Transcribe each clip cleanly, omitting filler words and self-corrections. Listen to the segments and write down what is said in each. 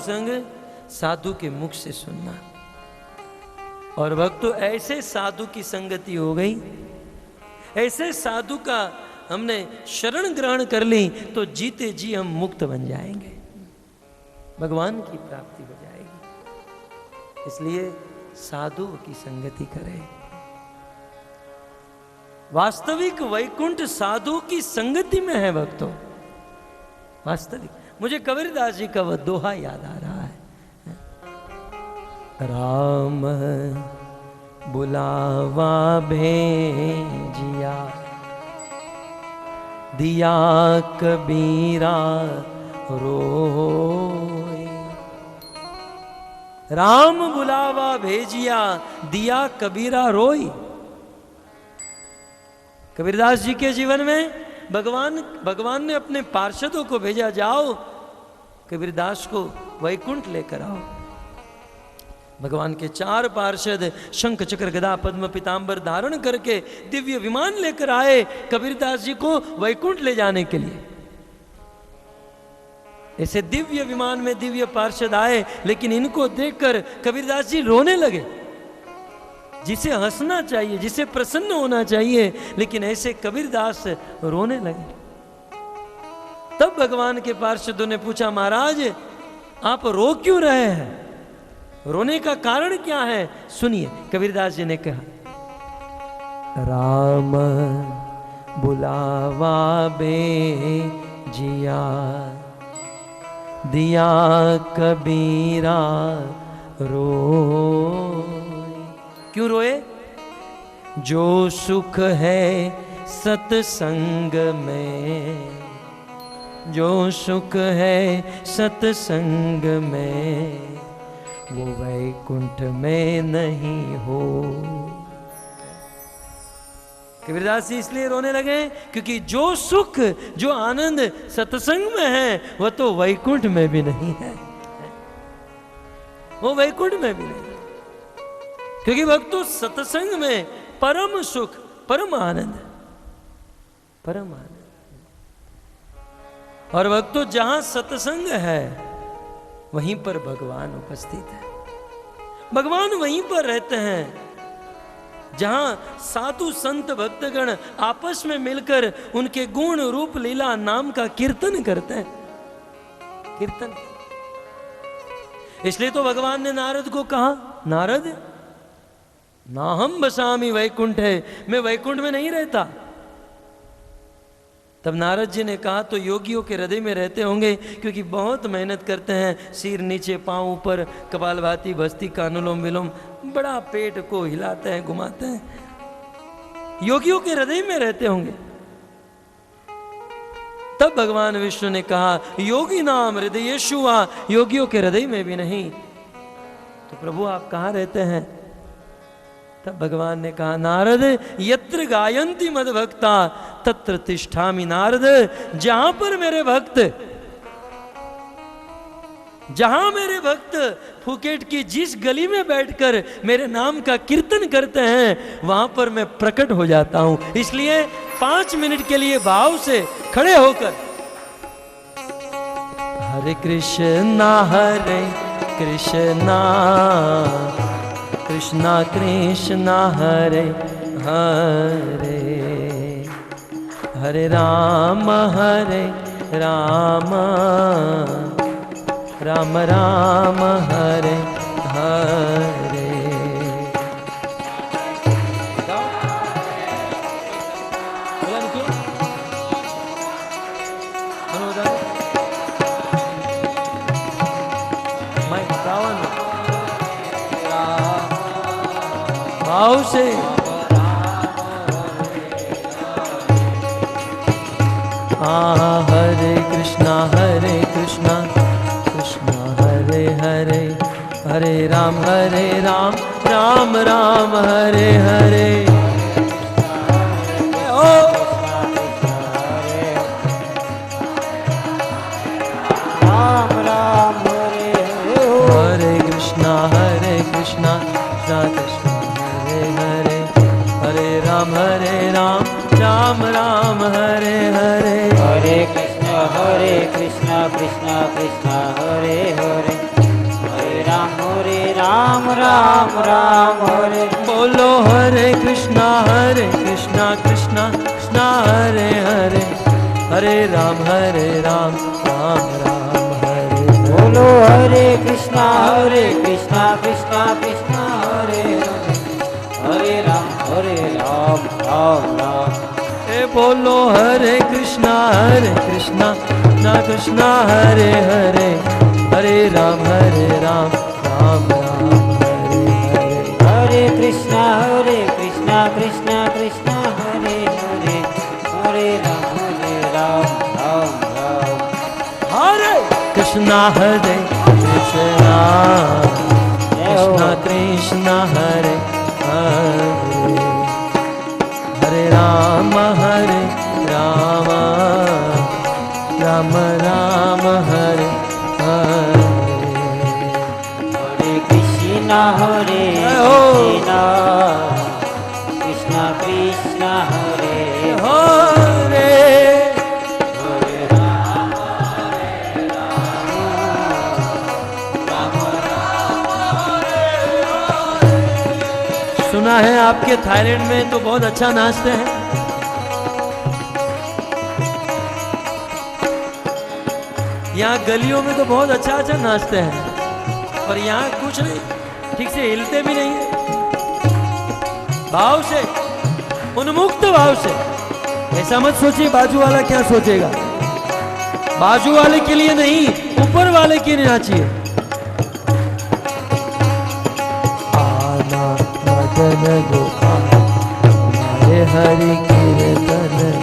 प्रसंग साधु के मुख से सुनना। और भक्तों, ऐसे साधु की संगति हो गई, ऐसे साधु का हमने शरण ग्रहण कर ली तो जीते जी हम मुक्त बन जाएंगे, भगवान की प्राप्ति हो जाएगी। इसलिए साधु की संगति करें। वास्तविक वैकुंठ साधु की संगति में है भक्तों, वास्तविक। मुझे कबीरदास जी का वह दोहा याद आ रहा है, राम बुलावा भेजिया दिया कबीरा रोए। राम बुलावा भेजिया दिया कबीरा रोई। कबीरदास जी के जीवन में भगवान ने अपने पार्षदों को भेजा, जाओ कबीरदास को वैकुंठ लेकर आओ। भगवान के 4 पार्षद शंख चक्र गदा पद्म पीतांबर धारण करके दिव्य विमान लेकर आए कबीरदास जी को वैकुंठ ले जाने के लिए। ऐसे दिव्य विमान में दिव्य पार्षद आए, लेकिन इनको देखकर कबीरदास जी रोने लगे। जिसे हंसना चाहिए, जिसे प्रसन्न होना चाहिए, लेकिन ऐसे कबीरदास रोने लगे। तब भगवान के पार्षदों ने पूछा, महाराज आप रो क्यों रहे हैं, रोने का कारण क्या है? सुनिए, कबीरदास जी ने कहा, राम बुलावा भेजिया दिया कबीरा रोए। क्यों रोए? जो सुख है सत्संग में, जो सुख है सत्संग में, वो वैकुंठ में नहीं हो। कबीरदास जी इसलिए रोने लगे क्योंकि जो सुख, जो आनंद सत्संग में है, वह तो वैकुंठ में भी नहीं है, वो वैकुंठ में भी नहीं। क्योंकि भक्तों, सत्संग में परम सुख, परम आनंद, परम आनंद। और भक्तों, जहां सत्संग है वहीं पर भगवान उपस्थित है, भगवान वहीं पर रहते हैं। जहां साधु संत भक्तगण आपस में मिलकर उनके गुण रूप लीला नाम का कीर्तन करते हैं, कीर्तन। इसलिए तो भगवान ने नारद को कहा, नारद ना हम बसामी वैकुंठ है, मैं वैकुंठ में नहीं रहता। तब नारद जी ने कहा, तो योगियों के हृदय में रहते होंगे, क्योंकि बहुत मेहनत करते हैं, सिर नीचे पांव ऊपर, कपालभाति भस्ती का अनुलोम विलोम, बड़ा पेट को हिलाते हैं, घुमाते हैं, योगियों के हृदय में रहते होंगे। तब भगवान विष्णु ने कहा, योगी नाम हृदयेषु वा, योगियों के हृदय में भी नहीं। तो प्रभु आप कहाँ रहते हैं? तब भगवान ने कहा, नारद यत्र गायन्ति मद भक्ता तत्र तिष्ठामि। नारद, जहां पर मेरे भक्त, जहां मेरे भक्त फुकेट की जिस गली में बैठकर मेरे नाम का कीर्तन करते हैं, वहां पर मैं प्रकट हो जाता हूं। इसलिए 5 मिनट के लिए भाव से खड़े होकर हरे कृष्णा कृष्णा कृष्णा हरे हरे, हरे राम राम राम राम हरे हरे। भाव से हरे कृष्णा कृष्णा हरे हरे, हरे राम राम राम हरे हरे। राम राम हरे हरे कृष्णा कृष्णा कृष्णा हरे हरे, हरे राम राम राम हरे हरे। हरे कृष्णा कृष्णा कृष्णा हरे हरे, राम राम राम हरे। बोलो हरे कृष्णा कृष्णा कृष्णा हरे हरे, हरे राम राम राम हरे हरे। बोलो हरे कृष्णा कृष्णा कृष्णा हरे हरे, हरे राम राम राम। ए बोलो हरे कृष्णा कृष्णा कृष्णा हरे हरे, हरे राम राम राम हरे हरे। हरे कृष्णा कृष्णा कृष्णा हरे हरे, हरे राम राम राम। हरे कृष्णा कृष्णा कृष्णा हरे हरे, हरे राम राम राम हरे हरे। हरे कृष्णा कृष्णा कृष्णा हरे हरे। हरे राम राम सुना है आपके थाईलैंड में तो बहुत अच्छा नाचते हैं। यहाँ गलियों में तो बहुत अच्छा नाचते हैं, और यहाँ कुछ नहीं, ठीक से हिलते भी नहीं है। भाव से, उन्मुक्त भाव से। ऐसा मत सोचिए बाजू वाला क्या सोचेगा, बाजू वाले के लिए नहीं, ऊपर वाले के लिए नाचिए। आना मदन गोपाल हमारे हरि कीर्तन में,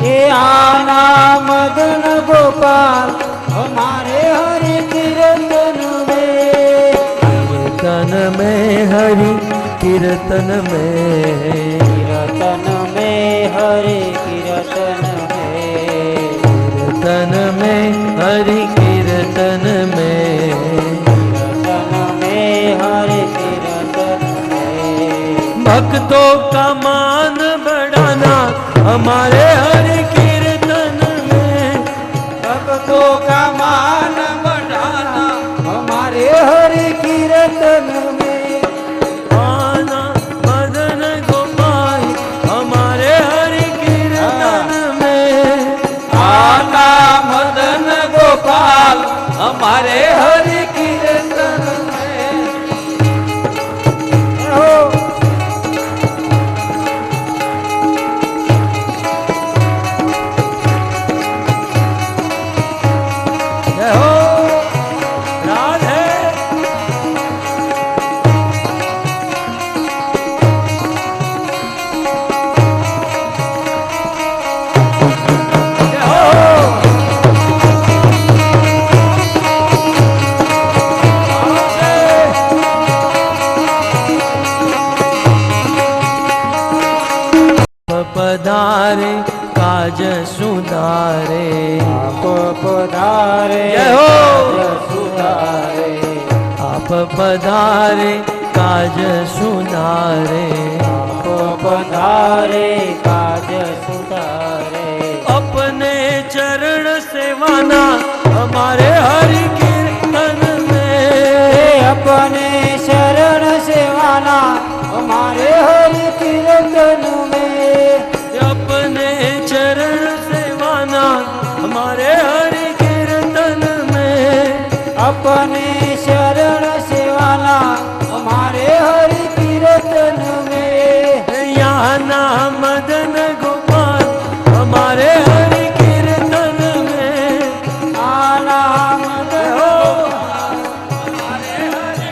ये आना मदन गोपाल हमारे हरि कीर्तन में। कीर्तन में हरि कीर्तन में, कीर्तन में हरि कीर्तन में। कीर्तन में हरि कीर्तन में, कीर्तन में हरि कीर्तन में। भक्तों का मान बढ़ाना हमारे हरि कीर्तन में, भक्तों का मान बढ़ाना हमारे हरि कीर्तन में। आना मदन गोपाल हमारे हरि कीर्तन में, आना मदन गोपाल हमारे हरि कीर्तन में। जय हो राधे। जय हो पधारे काज सुधारे, आप पधारे जय हो। काज सुधारे। आप पधारे काज सुधारे, आप पधारे काज सुधारे। अपने चरण सेवाना हमारे हरि कीर्तन में, अपने शरण सेवाना हमारे हरि कीर्तन में। अपने चरण सेवाना हमारे हरि कीर्तन में, अपने शरण सेवाना हमारे हरि कीर्तन में। यहाँ नाम मदन गोपाल हमारे हरि कीर्तन में, आना मदन गोपाल हमारे हरि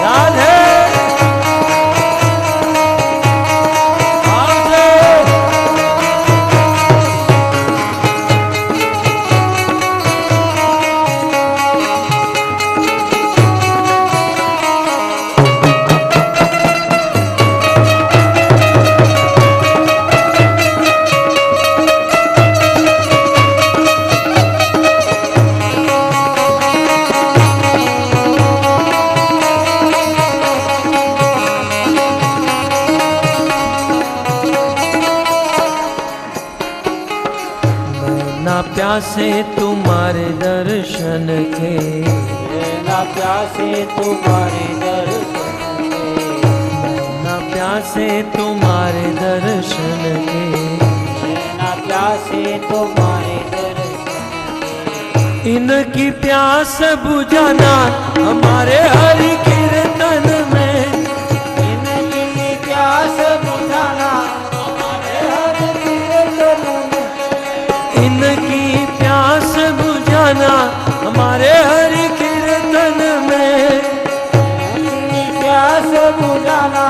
राधे। प्यासे तुम्हारे तुम्हारे दर्शन के, ना प्यासे तुम्हारे दर्शन के, ना प्यासे तुम्हारे दर्शन के, ना प्यासे तुम्हारे दर्शन के। इनकी प्यास बुझाना हमारे हरि कीर्तन में, इनकी प्यास बुझाना हमारे हरि कीर्तन में, इनकी प्यास बुझाना हमारे हरि कीर्तन में, इनकी प्यास बुझाना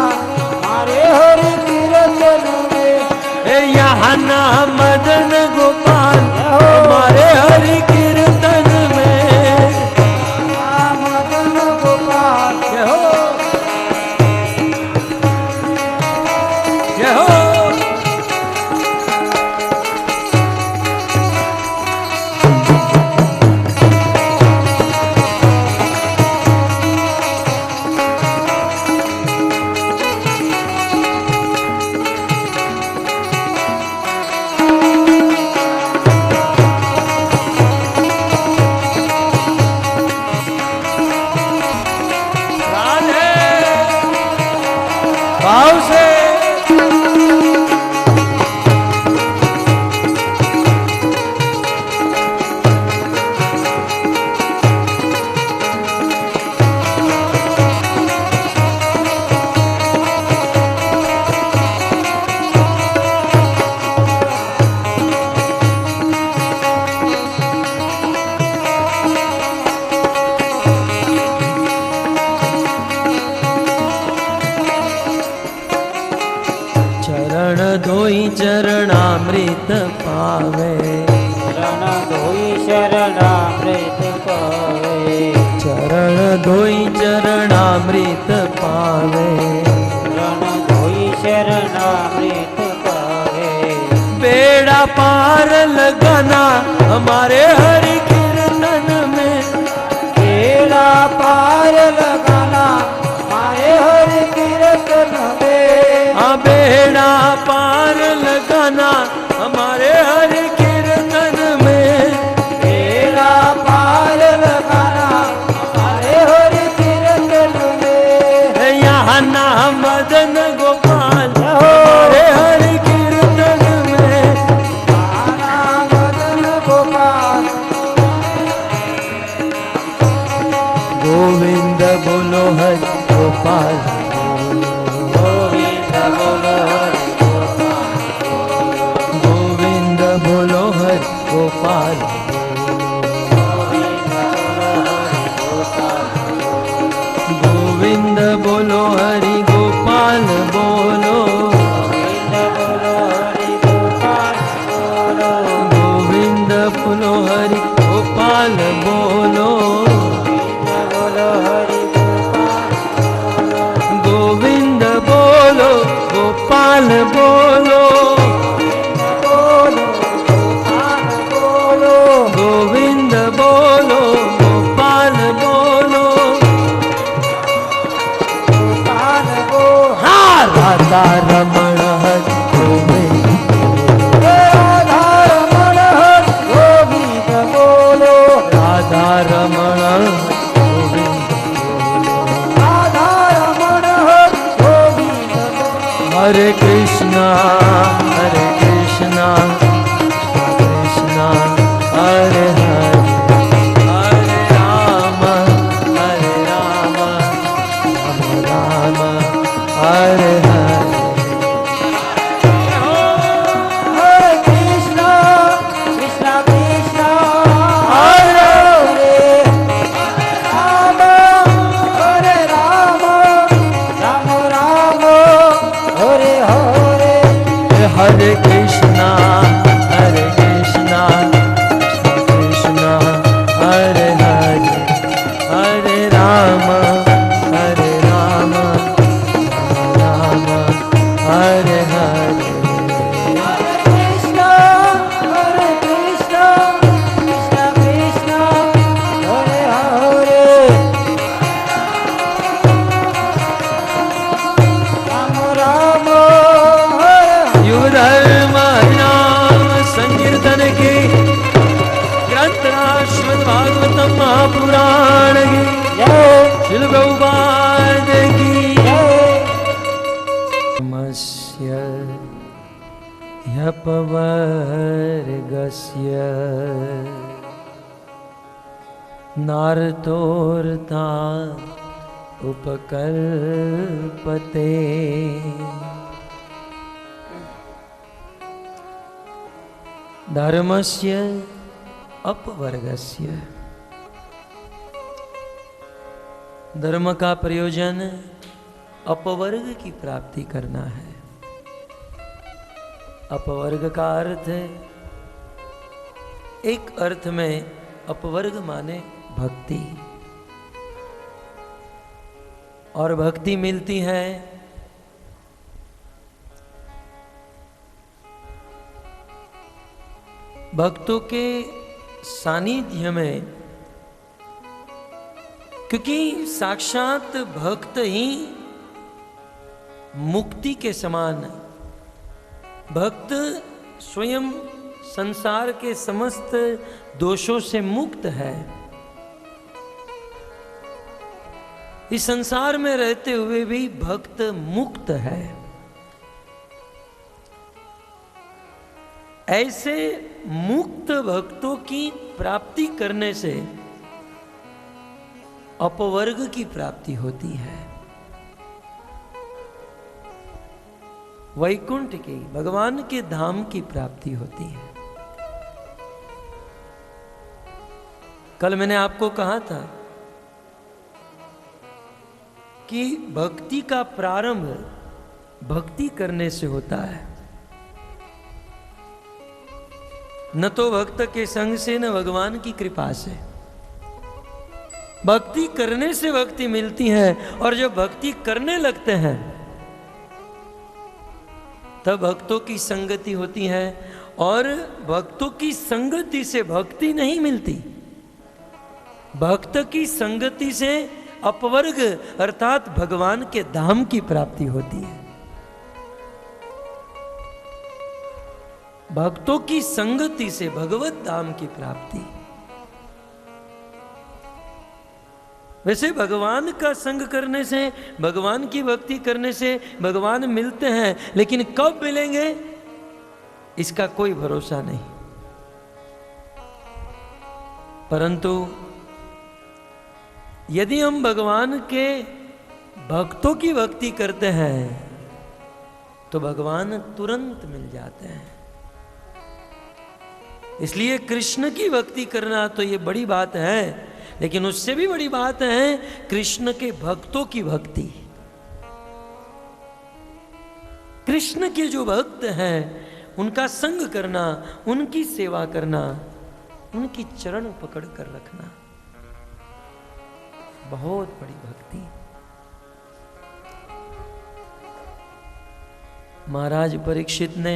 हमारे हरि कीर्तन में। यहाँ ना मदन गोपाल हमारे हरि कीर्तन में, मदन गोपाल जय हो जय हो। भाव से चरण धोई चरणामृत पावे, शरण धोई शरणामृत पावे, चरण धोई चरणामृत पावे, शरण धोई शरणामृत पावे। बेड़ा पार लगाना हमारे हरि कीर्तन में, बेड़ा पार लगाना हमारे हरि कीर्तन में, बेड़ा पार लगाना हमारे हरि कीर्तन में, बेड़ा पार लगाना हमारे हरि कीर्तन में। यहाँ ना मदन गोपाल हमारे हरि कीर्तन में, आना मदन गोपाल गोविंद बोलो हरि गोपाल, गोविंद बोलो हरि गोविंद बोलो हरि गोपाल, गोविंद बोलो हरि गोपाल बोलो, गोविंद बोलो हरि गोपाल बोलो, गोविंद बोलो गोपाल बोलो, गोविंद बोलो गोपाल बोलो, हाँ राधा रमण हरि गोविंद, राधा रमण हरि गोविंद बोलो, राधा रमण गोविंद, राधा रमण हरि गोविंद बोलो। हरे कृष्णा कृष्णा हरे हरे, हरे राम राम राम हरे हरे। हरे कृष्णा कृष्णा कृष्णा हरे हरे, राम हरे राम, राम राम हरे हरे। भागवतम महापुराण की जय श्रील प्रभुपाद की जय मस्य ह्यपवर्गस्य नारतोर्ता उपकल्पते धर्मस्य अपवर्गस्य। धर्म का प्रयोजन अपवर्ग की प्राप्ति करना है। अपवर्ग का अर्थ है, एक अर्थ में अपवर्ग माने भक्ति, और भक्ति मिलती है भक्तों के सानिध्य में, क्योंकि साक्षात भक्त ही मुक्ति के समान, भक्त स्वयं संसार के समस्त दोषों से मुक्त है। इस संसार में रहते हुए भी भक्त मुक्त है। ऐसे मुक्त भक्तों की प्राप्ति करने से अपवर्ग की प्राप्ति होती है, वैकुंठ की, भगवान के धाम की प्राप्ति होती है। कल मैंने आपको कहा था कि भक्ति का प्रारंभ भक्ति करने से होता है, न तो भक्त के संग से, न भगवान की कृपा से। भक्ति करने से भक्ति मिलती है, और जब भक्ति करने लगते हैं तब भक्तों की संगति होती है, और भक्तों की संगति से भक्ति नहीं मिलती। भक्त की संगति से अपवर्ग अर्थात भगवान के धाम की प्राप्ति होती है। भक्तों की संगति से भगवत धाम की प्राप्ति। वैसे भगवान का संग करने से, भगवान की भक्ति करने से भगवान मिलते हैं, लेकिन कब मिलेंगे इसका कोई भरोसा नहीं। परंतु यदि हम भगवान के भक्तों की भक्ति करते हैं तो भगवान तुरंत मिल जाते हैं। इसलिए कृष्ण की भक्ति करना तो ये बड़ी बात है, लेकिन उससे भी बड़ी बात है कृष्ण के भक्तों की भक्ति। कृष्ण के जो भक्त हैं उनका संग करना, उनकी सेवा करना, उनकी चरण पकड़ कर रखना, बहुत बड़ी भक्ति। महाराज परीक्षित ने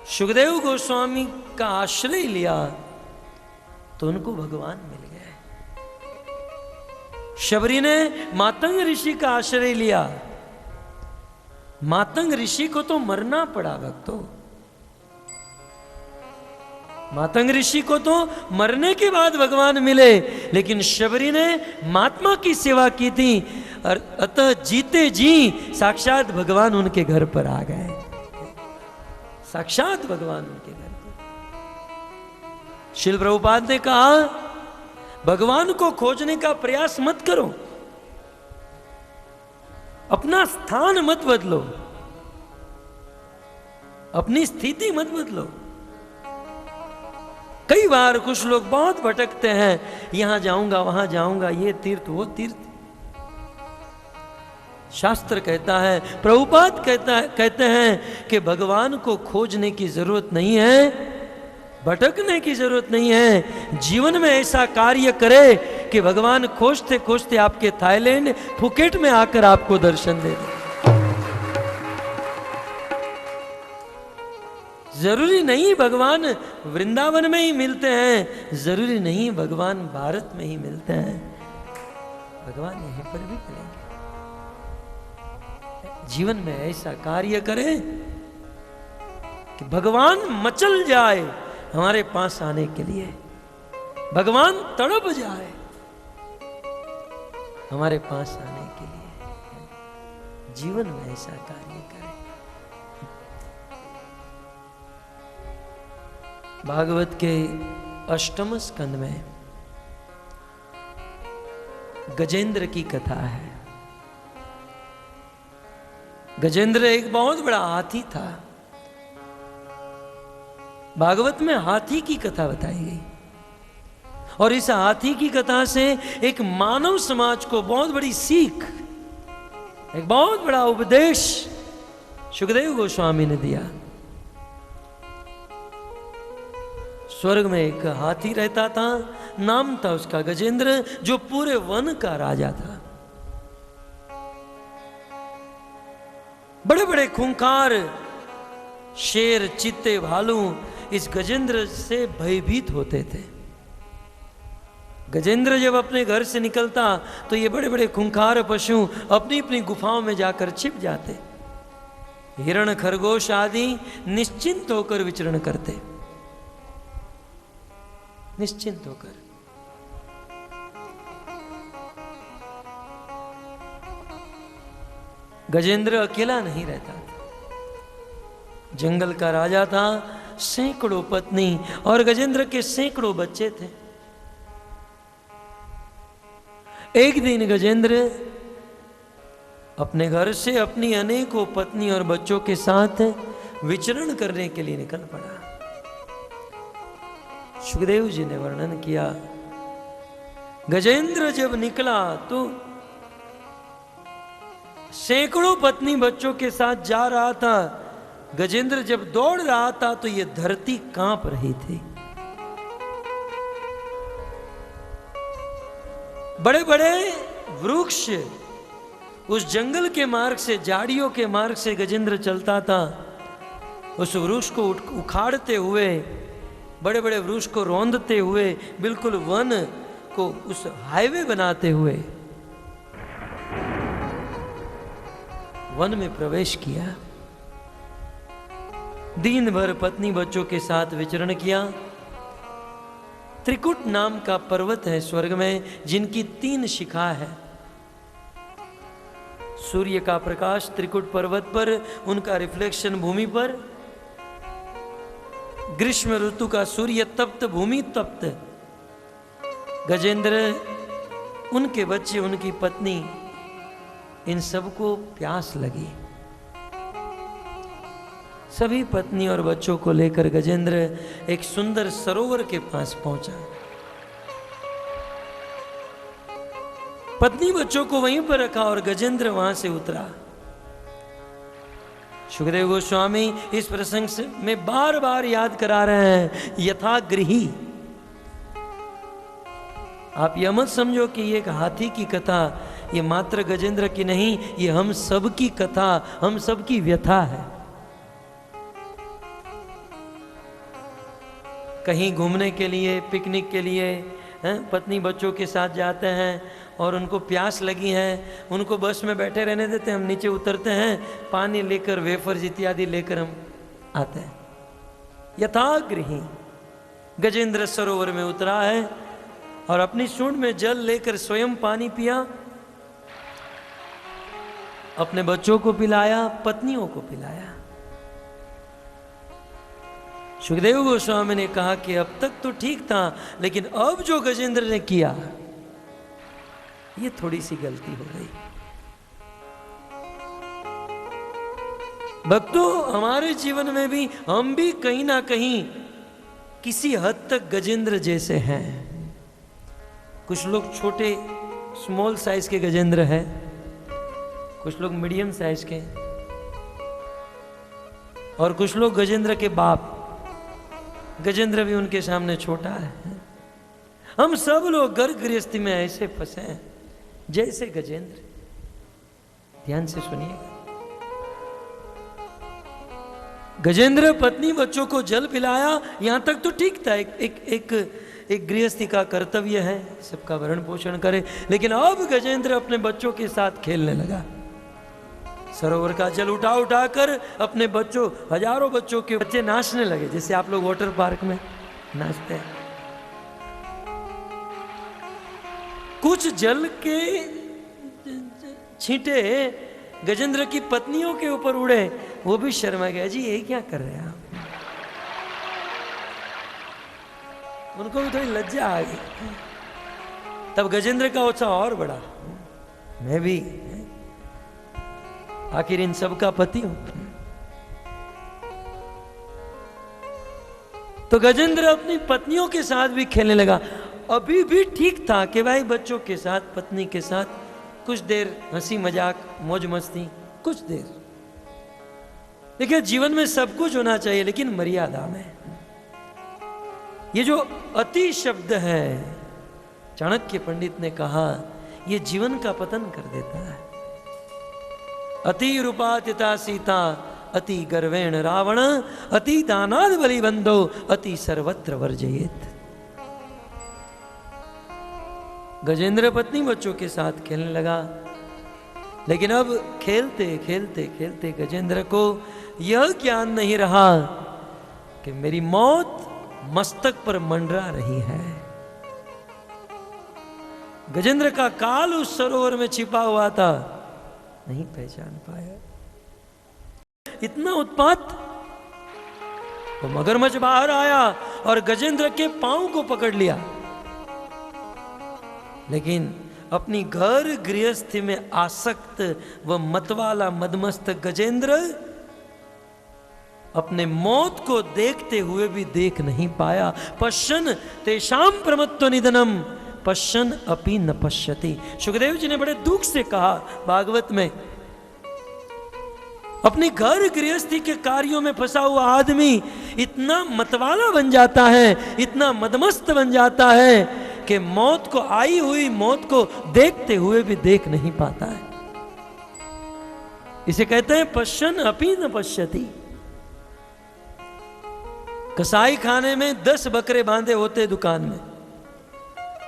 सुखदेव गोस्वामी का आश्रय लिया तो उनको भगवान मिल गए। शबरी ने मातंग ऋषि का आश्रय लिया, मातंग ऋषि को तो मरना पड़ा भक्तों। मातंग ऋषि को तो मरने के बाद भगवान मिले, लेकिन शबरी ने महात्मा की सेवा की थी, और अतः जीते जी साक्षात भगवान उनके घर पर आ गए। साक्षात भगवान उनके घर पर। श्रील प्रभुपाद ने कहा, भगवान को खोजने का प्रयास मत करो, अपना स्थान मत बदलो, अपनी स्थिति मत बदलो। कई बार कुछ लोग बहुत भटकते हैं, यहां जाऊंगा वहां जाऊंगा, ये तीर्थ वो तीर्थ। शास्त्र कहता है, प्रभुपाद कहते हैं कि भगवान को खोजने की जरूरत नहीं है, भटकने की जरूरत नहीं है। जीवन में ऐसा कार्य करे कि भगवान खोजते खोजते आपके थाईलैंड फुकेट में आकर आपको दर्शन दे दे। जरूरी नहीं भगवान वृंदावन में ही मिलते हैं, जरूरी नहीं भगवान भारत में ही मिलते हैं, भगवान यहीं पर भी मिलेंगे। जीवन में ऐसा कार्य करें कि भगवान मचल जाए हमारे पास आने के लिए। भगवान तड़प जाए हमारे पास आने के लिए, जीवन में ऐसा कार्य करे। भागवत के 8वें स्कंद में गजेंद्र की कथा है। गजेंद्र एक बहुत बड़ा हाथी था। भागवत में हाथी की कथा बताई गई और इस हाथी की कथा से एक मानव समाज को बहुत बड़ी सीख, एक बहुत बड़ा उपदेश सुखदेव गोस्वामी ने दिया। स्वर्ग में एक हाथी रहता था, नाम था उसका गजेंद्र, जो पूरे वन का राजा था। बड़े बड़े खूंखार शेर, चीते, भालू इस गजेंद्र से भयभीत होते थे। गजेंद्र जब अपने घर से निकलता तो ये बड़े बड़े खूंखार पशु अपनी अपनी गुफाओं में जाकर छिप जाते। हिरण, खरगोश आदि निश्चिंत होकर विचरण करते, निश्चिंत होकर। गजेंद्र अकेला नहीं रहता था। जंगल का राजा था, सैकड़ों पत्नी और गजेंद्र के सैकड़ों बच्चे थे। एक दिन गजेंद्र अपने घर से अपनी अनेकों पत्नी और बच्चों के साथ विचरण करने के लिए निकल पड़ा। सुखदेव जी ने वर्णन किया, गजेंद्र जब निकला तो सैकड़ों पत्नी बच्चों के साथ जा रहा था। गजेंद्र जब दौड़ रहा था तो यह धरती कांप रही थी। बड़े बड़े वृक्ष, उस जंगल के मार्ग से, झाड़ियों के मार्ग से गजेंद्र चलता था। उस वृक्ष को उखाड़ते हुए, बड़े बड़े वृक्ष को रौंदते हुए, बिल्कुल वन को उस हाईवे बनाते हुए वन में प्रवेश किया। दिन भर पत्नी बच्चों के साथ विचरण किया। त्रिकुट नाम का पर्वत है स्वर्ग में, जिनकी 3 शिखा है। सूर्य का प्रकाश त्रिकुट पर्वत पर, उनका रिफ्लेक्शन भूमि पर। ग्रीष्म ऋतु का सूर्य तप्त, भूमि तप्त। गजेंद्र, उनके बच्चे, उनकी पत्नी, इन सबको प्यास लगी। सभी पत्नी और बच्चों को लेकर गजेंद्र एक सुंदर सरोवर के पास पहुंचा। पत्नी बच्चों को वहीं पर रखा और गजेंद्र वहां से उतरा। सुखदेव गोस्वामी इस प्रसंग से में बार बार याद करा रहे हैं, यथागृही। आप यह मत समझो कि ये एक हाथी की कथा, ये मात्र गजेंद्र की नहीं, ये हम सब की कथा, हम सब की व्यथा है। कहीं घूमने के लिए, पिकनिक के लिए पत्नी बच्चों के साथ जाते हैं और उनको प्यास लगी है, उनको बस में बैठे रहने देते हैं, हम नीचे उतरते हैं, पानी लेकर, वेफर्स इत्यादि लेकर हम आते हैं। यथागृही गजेंद्र सरोवर में उतरा है और अपनी सूंड में जल लेकर स्वयं पानी पिया, अपने बच्चों को पिलाया, पत्नियों को पिलाया। सुखदेव गोस्वामी ने कहा कि अब तक तो ठीक था, लेकिन अब जो गजेंद्र ने किया, ये थोड़ी सी गलती हो गई। भक्तों, हमारे जीवन में भी हम भी कहीं ना कहीं किसी हद तक गजेंद्र जैसे हैं। कुछ लोग छोटे, स्मॉल साइज के गजेंद्र हैं, कुछ लोग मीडियम साइज के, और कुछ लोग गजेंद्र के बाप। गजेंद्र भी उनके सामने छोटा है। हम सब लोग घर गृहस्थी में ऐसे फंसे हैं जैसे गजेंद्र। ध्यान से सुनिएगा। गजेंद्र पत्नी बच्चों को जल पिलाया, यहां तक तो ठीक था, एक गृहस्थी का कर्तव्य है, सबका भरण पोषण करे। लेकिन अब गजेंद्र अपने बच्चों के साथ खेलने लगा। सरोवर का जल उठा उठा कर अपने बच्चों, हजारों बच्चों के बच्चे नाचने लगे, जैसे आप लोग वाटर पार्क में नाचते हैं। कुछ जल के छींटे गजेंद्र की पत्नियों के ऊपर उड़े, वो भी शर्मा गया। जी ये क्या कर रहे हैं आप? उनको भी थोड़ी लज्जा आ गई। तब गजेंद्र का उत्साह और बढ़ा, मैं भी आखिर इन सब का पति हूं। तो गजेंद्र अपनी पत्नियों के साथ भी खेलने लगा। अभी भी ठीक था कि भाई बच्चों के साथ, पत्नी के साथ कुछ देर हंसी मजाक मौज मस्ती, कुछ देर। देखिए जीवन में सब कुछ होना चाहिए लेकिन मर्यादा में। ये जो अति शब्द है, चाणक्य पंडित ने कहा, ये जीवन का पतन कर देता है। अति रूपातिता सीता, अति गर्वेण रावण, अति दानाद बलिबंधो, अति सर्वत्र वर्जयेत। गजेंद्र पत्नी बच्चों के साथ खेलने लगा, लेकिन अब खेलते खेलते खेलते गजेंद्र को यह ज्ञान नहीं रहा कि मेरी मौत मस्तक पर मंडरा रही है। गजेंद्र का काल उस सरोवर में छिपा हुआ था, नहीं पहचान पाया। इतना उत्पात, वो मगरमच्छ बाहर आया और गजेंद्र के पांव को पकड़ लिया। लेकिन अपनी घर गृहस्थी में आसक्त व मतवाला मदमस्तक गजेंद्र अपने मौत को देखते हुए भी देख नहीं पाया। पश्यन् तेषां प्रमत्तो निधनम पश्यन् अपि न पश्यति। सुखदेव जी ने बड़े दुख से कहा भागवत में, अपनी घर गृहस्थी के कार्यों में फंसा हुआ आदमी इतना मतवाला बन जाता है, इतना मदमस्त बन जाता है कि मौत को, आई हुई मौत को देखते हुए भी देख नहीं पाता है। इसे कहते हैं पश्यन् अपि न पश्यति। कसाई खाने में 10 बकरे बांधे होते दुकान में।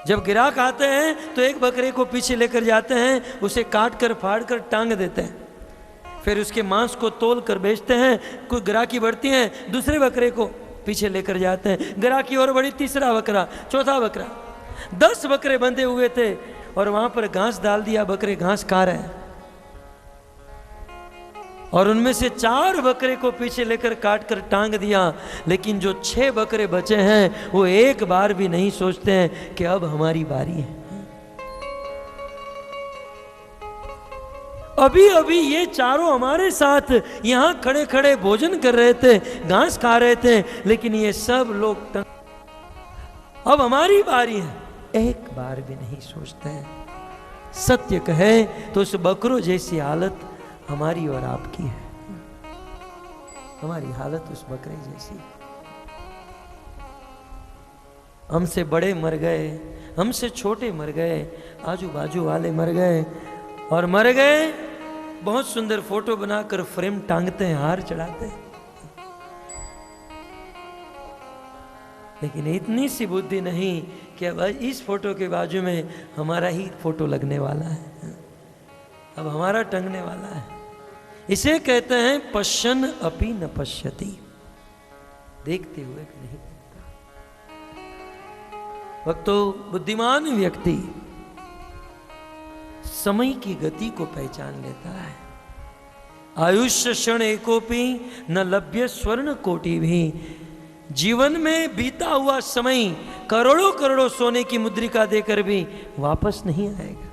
जब ग्राहक आते हैं तो एक बकरे को पीछे लेकर जाते हैं, उसे काट कर फाड़ कर टांग देते हैं, फिर उसके मांस को तोल कर बेचते हैं। कुछ ग्राहकी बढ़ती है, दूसरे बकरे को पीछे लेकर जाते हैं, ग्राहकी और बड़ी, तीसरा बकरा, चौथा बकरा। 10 बकरे बंधे हुए थे और वहां पर घास डाल दिया, बकरे घास खा रहे हैं। और उनमें से 4 बकरे को पीछे लेकर काट कर टांग दिया, लेकिन जो 6 बकरे बचे हैं वो एक बार भी नहीं सोचते हैं कि अब हमारी बारी है। अभी अभी ये चारों हमारे साथ यहां खड़े खड़े भोजन कर रहे थे, घास खा रहे थे, लेकिन ये सब लोग अब हमारी बारी है, एक बार भी नहीं सोचते हैं। सत्य कहे तो उस बकरों जैसी हालत हमारी और आपकी है। हमारी हालत उस बकरे जैसी। हमसे बड़े मर गए, हमसे छोटे मर गए, आजू बाजू वाले मर गए, और मर गए बहुत सुंदर फोटो बनाकर फ्रेम टांगते हैं, हार चढ़ाते हैं। लेकिन इतनी सी बुद्धि नहीं कि अब इस फोटो के बाजू में हमारा ही फोटो लगने वाला है, अब हमारा टंगने वाला है। इसे कहते हैं पश्यन् अपि न पश्यति, देखते हुए भी नहीं देखता। भक्तो, बुद्धिमान व्यक्ति समय की गति को पहचान लेता है। आयुष्य क्षण एकोपि न लभ्य स्वर्ण कोटि भी। जीवन में बीता हुआ समय करोड़ों करोड़ों सोने की मुद्रिका देकर भी वापस नहीं आएगा।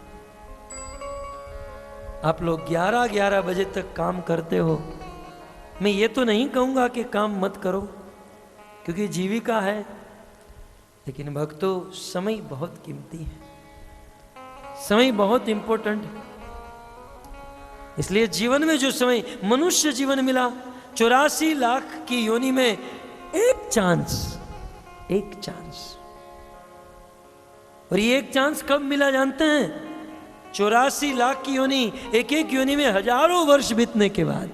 आप लोग 11-11 बजे तक काम करते हो। मैं ये तो नहीं कहूंगा कि काम मत करो, क्योंकि जीविका है, लेकिन भक्तों समय बहुत कीमती है, समय बहुत इंपॉर्टेंट है। इसलिए जीवन में जो समय मनुष्य जीवन मिला, 84 लाख की योनि में एक चांस, और ये एक चांस कब मिला जानते हैं? 84 लाख की योनि, एक एक योनि में हजारों वर्ष बीतने के बाद,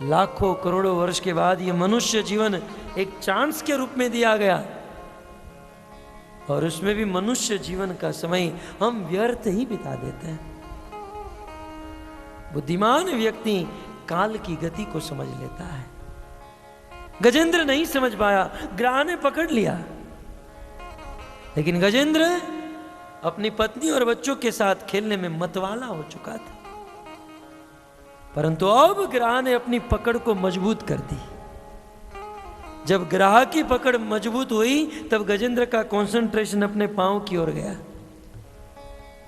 लाखों करोड़ों वर्ष के बाद ये मनुष्य जीवन एक चांस के रूप में दिया गया। और उसमें भी मनुष्य जीवन का समय हम व्यर्थ ही बिता देते हैं। बुद्धिमान व्यक्ति काल की गति को समझ लेता है। गजेंद्र नहीं समझ पाया, ग्राह ने पकड़ लिया, लेकिन गजेंद्र अपनी पत्नी और बच्चों के साथ खेलने में मतवाला हो चुका था। परंतु अब ग्राह ने अपनी पकड़ को मजबूत कर दी। जब ग्राह की पकड़ मजबूत हुई तब गजेंद्र का कंसंट्रेशन अपने पांव की ओर गया।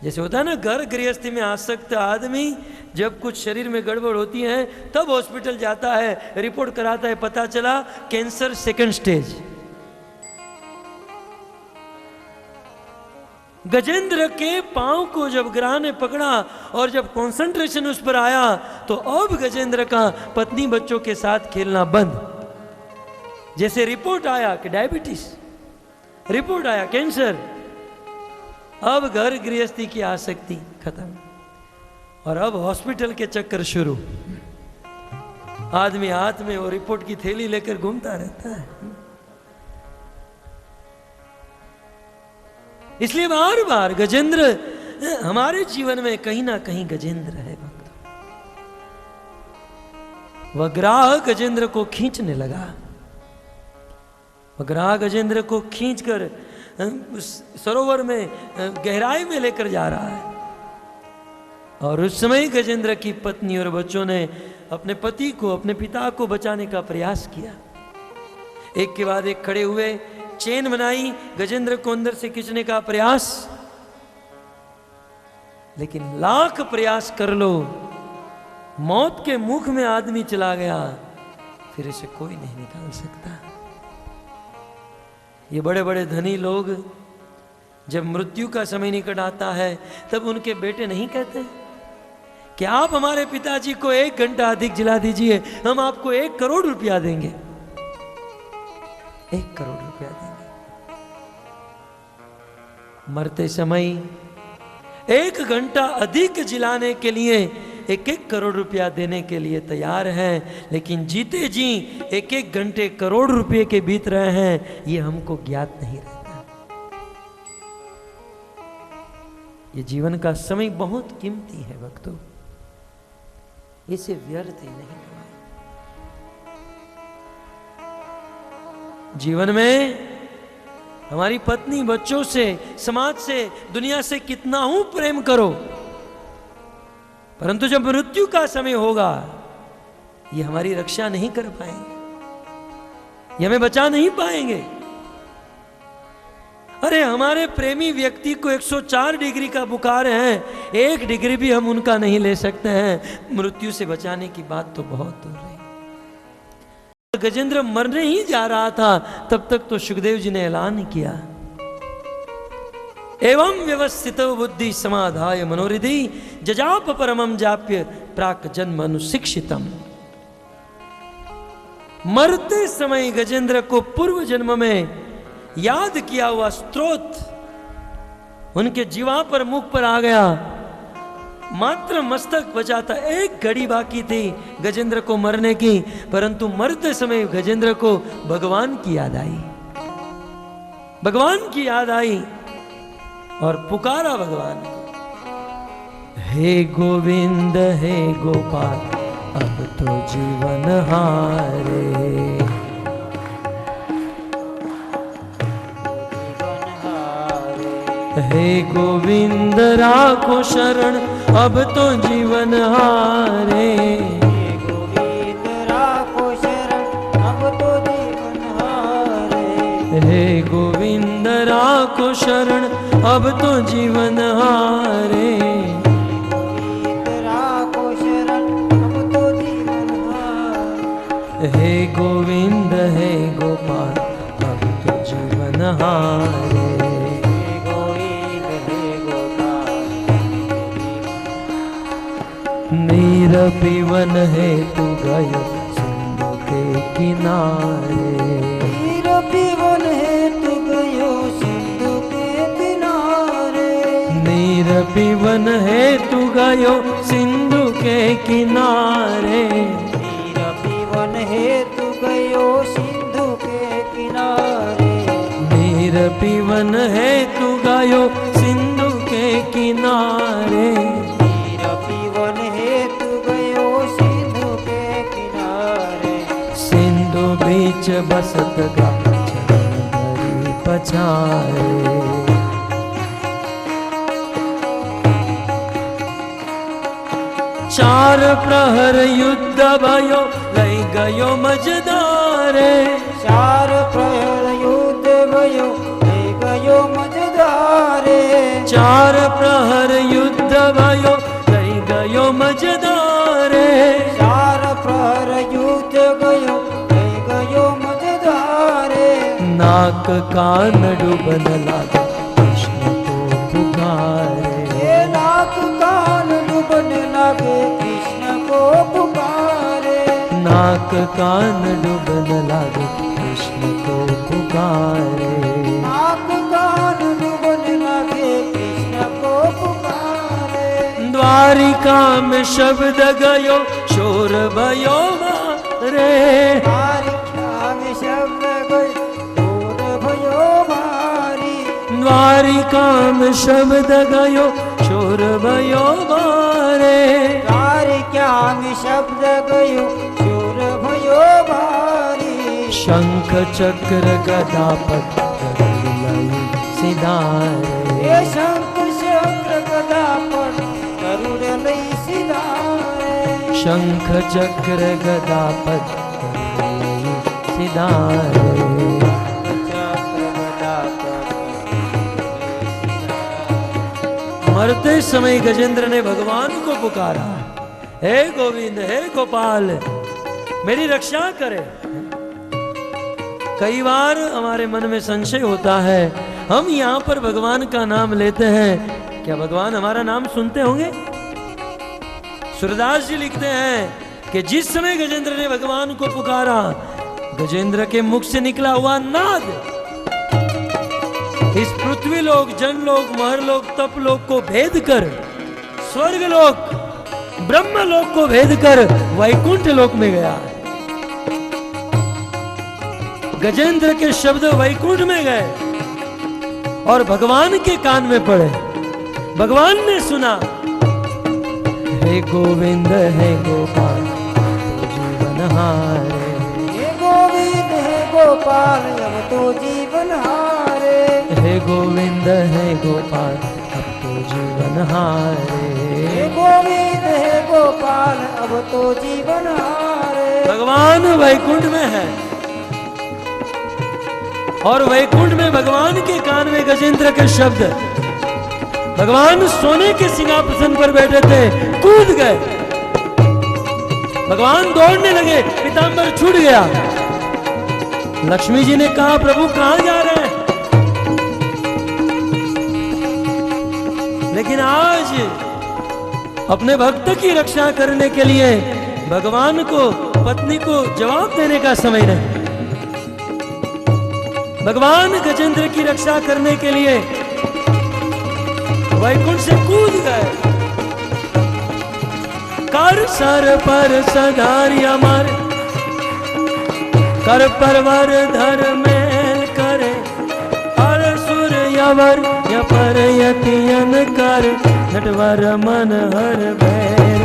जैसे होता है ना, घर गृहस्थी में आसक्त आदमी जब कुछ शरीर में गड़बड़ होती है तब हॉस्पिटल जाता है, रिपोर्ट कराता है, पता चला कैंसर 2nd स्टेज। गजेंद्र के पांव को जब ग्राह ने पकड़ा और जब कंसंट्रेशन उस पर आया तो अब गजेंद्र का पत्नी बच्चों के साथ खेलना बंद। जैसे रिपोर्ट आया कि डायबिटीज, रिपोर्ट आया कैंसर, अब घर गृहस्थी की आसक्ति खत्म और अब हॉस्पिटल के चक्कर शुरू। आदमी हाथ में वो रिपोर्ट की थैली लेकर घूमता रहता है। इसलिए बार बार गजेंद्र हमारे जीवन में कहीं ना कहीं गजेंद्र है भक्त। वह ग्राह गजेंद्र को खींचने लगा। वह ग्राह गजेंद्र को खींचकर उस सरोवर में गहराई में लेकर जा रहा है। और उस समय गजेंद्र की पत्नी और बच्चों ने अपने पति को, अपने पिता को बचाने का प्रयास किया। एक के बाद एक खड़े हुए, चेन बनाई, गजेंद्र को अंदर से खींचने का प्रयास। लेकिन लाख प्रयास कर लो, मौत के मुख में आदमी चला गया, फिर इसे कोई नहीं निकाल सकता। ये बड़े बड़े धनी लोग जब मृत्यु का समय निकट आता है तब उनके बेटे नहीं कहते कि आप हमारे पिताजी को 1 घंटा अधिक जिला दीजिए, हम आपको 1 करोड़ रुपया देंगे। 1 करोड़ रुपया देंगे। मरते समय 1 घंटा अधिक जिलाने के लिए 1-1 करोड़ रुपया देने के लिए तैयार हैं, लेकिन जीते जी 1-1 घंटे करोड़ रुपए के बीत रहे हैं, ये हमको ज्ञात नहीं रहता। ये जीवन का समय बहुत कीमती है भक्तों, इसे व्यर्थ ही नहीं गवाएं। जीवन में हमारी पत्नी, बच्चों से, समाज से, दुनिया से कितना हूं प्रेम करो, परंतु जब मृत्यु का समय होगा ये हमारी रक्षा नहीं कर पाएंगे, ये हमें बचा नहीं पाएंगे। अरे हमारे प्रेमी व्यक्ति को 104 डिग्री का बुखार है, 1 डिग्री भी हम उनका नहीं ले सकते हैं, मृत्यु से बचाने की बात तो बहुत दूर है। गजेंद्र मरने ही जा रहा था तब तक तो सुखदेव जी ने ऐलान किया, एवं व्यवस्थित बुद्धि समाधाय मनोरिधि जजाप परमम जाप्य प्राक जन्म अनुशिक्षितम। मरते समय गजेंद्र को पूर्व जन्म में याद किया हुआ स्त्रोत उनके जीवा पर, मुख पर आ गया। मात्र मस्तक बचा था, 1 घड़ी बाकी थी गजेंद्र को मरने की, परंतु मरते समय गजेंद्र को भगवान की याद आई, भगवान की याद आई और पुकारा भगवान को, हे गोविंद हे गोपाल अब तो जीवन हारे। हे गोविंद राखो शरण अब तो जीवन हारे। हे गोविंद राखो शरण अब तो जीवन हारे। हे गोविंद राखो शरण अब तो जीवन हारे। गोविंद राखो शरण अब तो जीवन हारे। हे गोविंद हे गोपाल अब तो जीवन हारे। नीर पीवन है तू गयो सिंधु के किनारे। नीर पीवन है तू गयो सिंधु के किनारे। नीर पीवन है तू गयो सिंधु के किनारे। नीर पीवन है तू गयो सिंधु के किनारे। नीर पीवन है तू गयो सिंधु के किनारे। बीच बसत गा चरण धरी पछारे। चार प्रहर युद्ध भयो लई गयो मजदारे। चार प्रहर युद्ध भयो लई गयो मजदारे। चार प्रहर युद्ध भयो लई गयो मजदारे। चार प्रहर युद्ध गयो लई गयो मजदारे। नाक कान डूबन लागे कृष्ण को पुकारे। नाक कान डूबन लागे कृष्ण को पुकारे। नाक कान डूबन लागे कृष्ण को पुकारे। नाक कान डूबन लागे कृष्ण को पुकारे। द्वारिका में शब्द गयो शोर भयो मारे। द्वारिका में शब्द गयो शोर भयो मारी। द्वारिका में शब्द गयो शोर भयो मारे। द्वारिका में शब्द गयो शोर भयो मारी। शंख चक्र गदा पद्म लई सिधारे। शंख चक्र गदा पद्म गरुड़ लई सिधारे। शंख चक्र गदा पद्म लई सिधारे। मरते समय गजेंद्र ने भगवान को पुकारा, हे गोविंद, हे गोपाल, मेरी रक्षा करे। कई बार हमारे मन में संशय होता है, हम यहाँ पर भगवान का नाम लेते हैं, क्या भगवान हमारा नाम सुनते होंगे? सूरदास जी लिखते हैं कि जिस समय गजेंद्र ने भगवान को पुकारा, गजेंद्र के मुख से निकला हुआ नाद इस पृथ्वी लोक, जनलोक, महरलोक, तपलोक को भेद कर, स्वर्ग लोक, ब्रह्म लोक को भेद कर वैकुंठ लोक में गया। गजेंद्र के शब्द वैकुंठ में गए और भगवान के कान में पड़े। भगवान ने सुना, हे गोविंद, हे गोपाल, जीवन हारे। हे गोविंद, हे गोपाल, अब तो जीवन हारे। हे गोविंद, हे गोपाल, अब तो जीवन हारे। हे गोविंद, हे गोपाल, अब तो जीवन हारे। भगवान वैकुंठ में है और वैकुंठ में भगवान के कान में गजेंद्र के शब्द। भगवान सोने के सिंहासन पर बैठे थे, कूद गए। भगवान दौड़ने लगे, पीतांबर छूट गया। लक्ष्मी जी ने कहा, प्रभु कहां जा रहे हैं? लेकिन आज अपने भक्त की रक्षा करने के लिए भगवान को, पत्नी को जवाब देने का समय नहीं। भगवान गजेंद्र की रक्षा करने के लिए वैकुंठ से कूद गए। कर सर पर सधारी अमर, कर परवर धर मेल करे। हर सुर यवर यपर यतियन कर, नटवर मन हर भैर,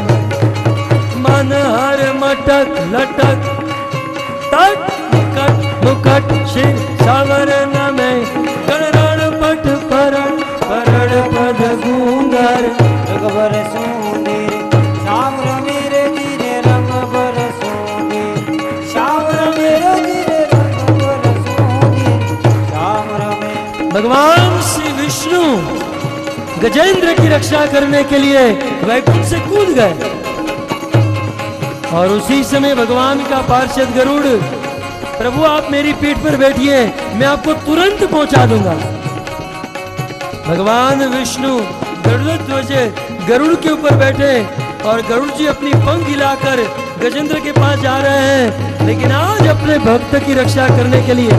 मन हर मटक लटक तट मुकट मुकट शिर सावर नमे। गणरण पट परण परण पद गूंगर, रंगबर सुंदर श्याम मेरे गिरे रंगबर सुंदर। श्याम मेरे गिरे रंगबर सुंदर। श्याम में भगवान श्री विष्णु गजेंद्र की रक्षा करने के लिए वैकुंठ से कूद गए और उसी समय भगवान का पार्षद गरुड़, प्रभु आप मेरी पीठ पर बैठिए, मैं आपको तुरंत पहुंचा दूंगा। भगवान विष्णु गरुड़ ध्वज गरुड़ के ऊपर बैठे और गरुड़ जी अपनी पंख हिलाकर गजेंद्र के पास जा रहे हैं। लेकिन आज अपने भक्त की रक्षा करने के लिए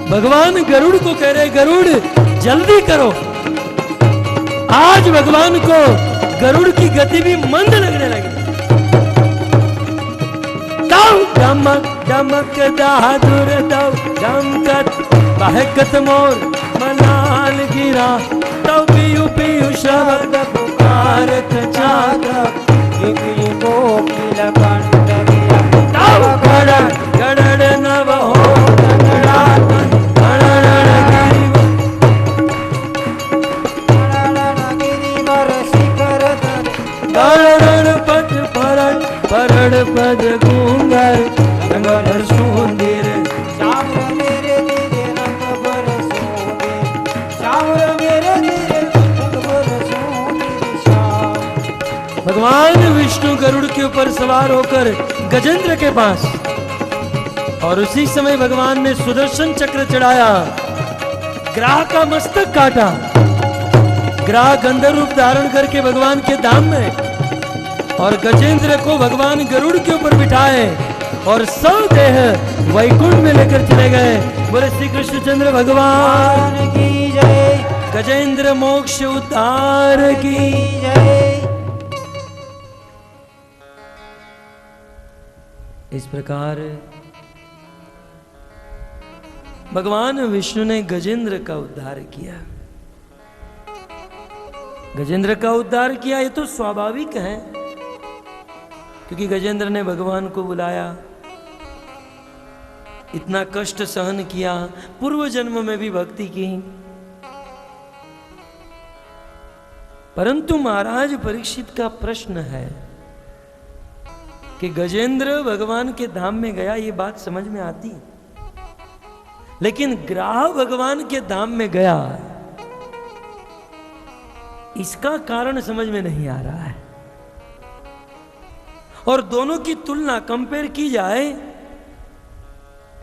भगवान गरुड़ को कह रहे, गरुड़ जल्दी करो। आज भगवान को गरुड़ की गति भी मंद लगने लगी। दमक दमक दादुर दव दमकत बहकत मोर मलाल गिरा। तव पियु पियु शब्द पुकारत जागा, युगो किल कंठ गिरा। तव गड़ड़ गड़ड़ नव हो गड़ातन गड़ड़ गिरिवर शिखर धर। गड़ड़ भगवान विष्णु गरुड़ के ऊपर सवार होकर गजेंद्र के पास, और उसी समय भगवान ने सुदर्शन चक्र चढ़ाया, ग्राह का मस्तक काटा। ग्राह गंधर्व रूप धारण करके भगवान के धाम में, और गजेंद्र को भगवान गरुड़ के ऊपर बिठाए और सब देह वैकुंठ में लेकर चले गए। बोले श्री कृष्णचंद्र भगवान की जय, गजेंद्र मोक्ष उद्धार की जय। इस प्रकार भगवान विष्णु ने गजेंद्र का उद्धार किया। गजेंद्र का उद्धार किया, ये तो स्वाभाविक है, क्योंकि गजेंद्र ने भगवान को बुलाया, इतना कष्ट सहन किया, पूर्व जन्म में भी भक्ति की। परंतु महाराज परीक्षित का प्रश्न है कि गजेंद्र भगवान के धाम में गया, ये बात समझ में आती, लेकिन ग्राह भगवान के धाम में गया, इसका कारण समझ में नहीं आ रहा है। और दोनों की तुलना कंपेयर की जाए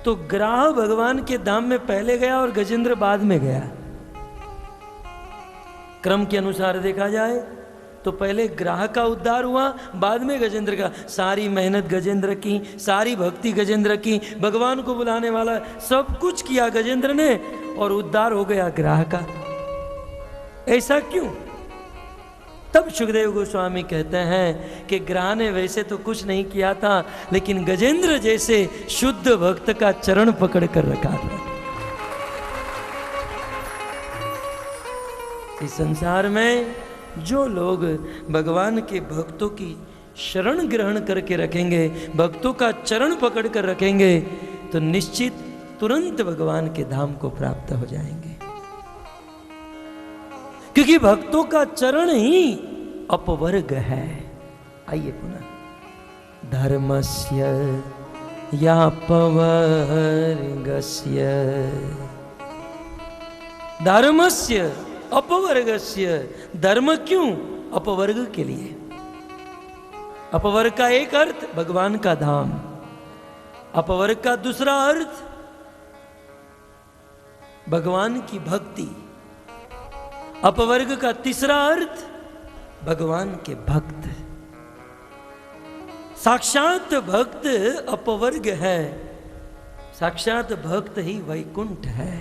तो ग्राह भगवान के धाम में पहले गया और गजेंद्र बाद में गया। क्रम के अनुसार देखा जाए तो पहले ग्राह का उद्धार हुआ, बाद में गजेंद्र का। सारी मेहनत गजेंद्र की, सारी भक्ति गजेंद्र की, भगवान को बुलाने वाला सब कुछ किया गजेंद्र ने, और उद्धार हो गया ग्राह का। ऐसा क्यों? तब सुखदेव गोस्वामी कहते हैं कि ग्राह ने वैसे तो कुछ नहीं किया था, लेकिन गजेंद्र जैसे शुद्ध भक्त का चरण पकड़ कर रखा था। इस संसार में जो लोग भगवान के भक्तों की शरण ग्रहण करके रखेंगे, भक्तों का चरण पकड़ कर रखेंगे, तो निश्चित तुरंत भगवान के धाम को प्राप्त हो जाएंगे। क्योंकि भक्तों का चरण ही अपवर्ग है। आइए पुनः, धर्मस्य यापवर्गस्य, धर्मस्य अपवर्गस्य। धर्म क्यों? अपवर्ग के लिए। अपवर्ग का एक अर्थ भगवान का धाम, अपवर्ग का दूसरा अर्थ भगवान की भक्ति, अपवर्ग का तीसरा अर्थ भगवान के भक्त। साक्षात भक्त अपवर्ग है, साक्षात भक्त ही वैकुंठ है।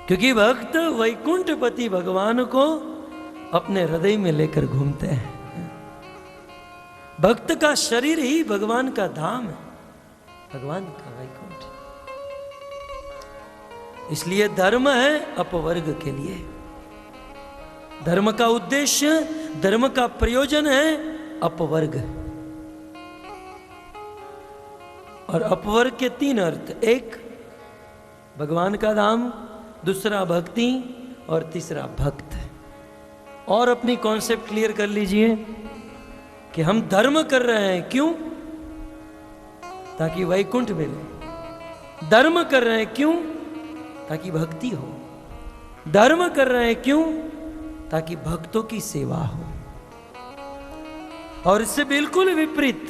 क्योंकि भक्त वैकुंठपति भगवान को अपने हृदय में लेकर घूमते हैं। भक्त का शरीर ही भगवान का धाम है, भगवान का वैकुंठ। इसलिए धर्म है अपवर्ग के लिए। धर्म का उद्देश्य, धर्म का प्रयोजन है अपवर्ग। और अपवर्ग के तीन अर्थ, एक भगवान का धाम, दूसरा भक्ति, और तीसरा भक्त। और अपनी कॉन्सेप्ट क्लियर कर लीजिए कि हम धर्म कर रहे हैं क्यों? ताकि वैकुंठ मिले। धर्म कर रहे हैं क्यों? ताकि भक्ति हो। धर्म कर रहे हैं क्यों? ताकि भक्तों की सेवा हो। और इससे बिल्कुल विपरीत,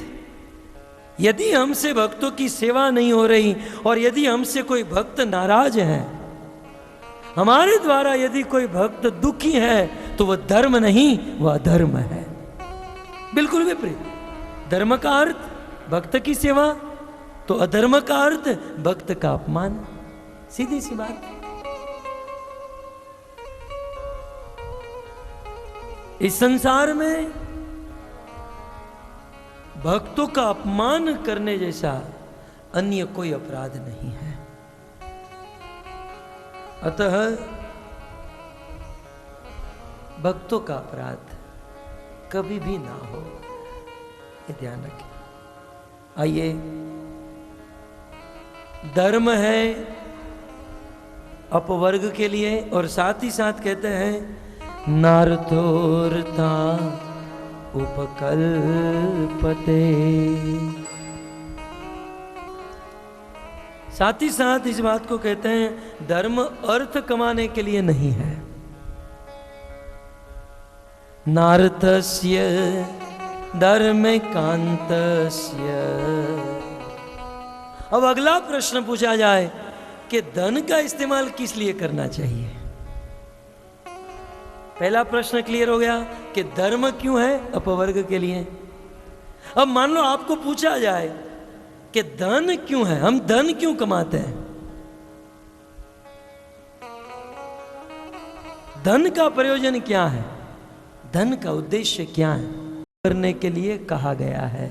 यदि हमसे भक्तों की सेवा नहीं हो रही और यदि हमसे कोई भक्त नाराज है, हमारे द्वारा यदि कोई भक्त दुखी है, तो वह धर्म नहीं, वह अधर्म है। बिल्कुल विपरीत। धर्म का अर्थ भक्त की सेवा, तो अधर्म का अर्थ भक्त का अपमान। सीधी सी बात। इस संसार में भक्तों का अपमान करने जैसा अन्य कोई अपराध नहीं है। अतः भक्तों का अपराध कभी भी ना हो, ये ध्यान रखें। आइए, धर्म है अपवर्ग के लिए, और साथ ही साथ कहते हैं नारथोरता उपकल्पते। साथ ही साथ इस बात को कहते हैं धर्म अर्थ कमाने के लिए नहीं है। नार्थस्य धर्मे कांतस्य। अब अगला प्रश्न पूछा जाए कि धन का इस्तेमाल किस लिए करना चाहिए। पहला प्रश्न क्लियर हो गया कि धर्म क्यों है, अपवर्ग के लिए। अब मान लो आपको पूछा जाए कि धन क्यों है, हम धन क्यों कमाते हैं, धन का प्रयोजन क्या है, धन का उद्देश्य क्या है, करने के लिए कहा गया है।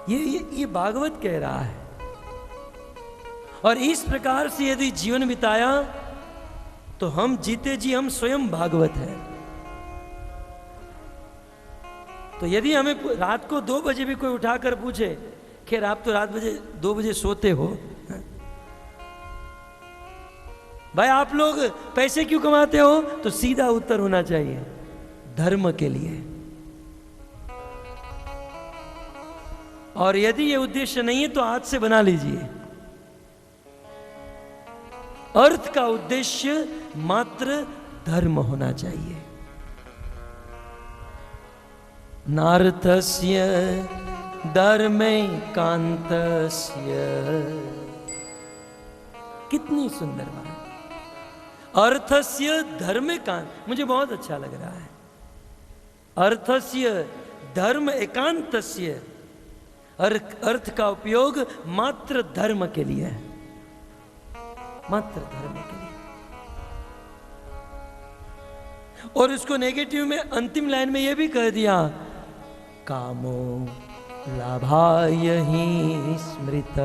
ये भागवत कह रहा है। और इस प्रकार से यदि जीवन बिताया तो हम जीते जी हम स्वयं भागवत हैं। तो यदि हमें रात को 2 बजे भी कोई उठाकर पूछे, खैर आप तो रात 2 बजे सोते हो, भाई आप लोग पैसे क्यों कमाते हो, तो सीधा उत्तर होना चाहिए धर्म के लिए। और यदि ये उद्देश्य नहीं है तो आज से बना लीजिए, अर्थ का उद्देश्य मात्र धर्म होना चाहिए। नार्थस्य धर्मे कांतस्य। कितनी सुंदर बात। अर्थस्य धर्म कांत, मुझे बहुत अच्छा लग रहा है। अर्थस्य धर्म एकांतस्य, अर्थ का उपयोग मात्र धर्म के लिए है, मात्र धर्म के लिए। और इसको नेगेटिव में अंतिम लाइन में यह भी कह दिया, कामो लाभाय ही स्मृत।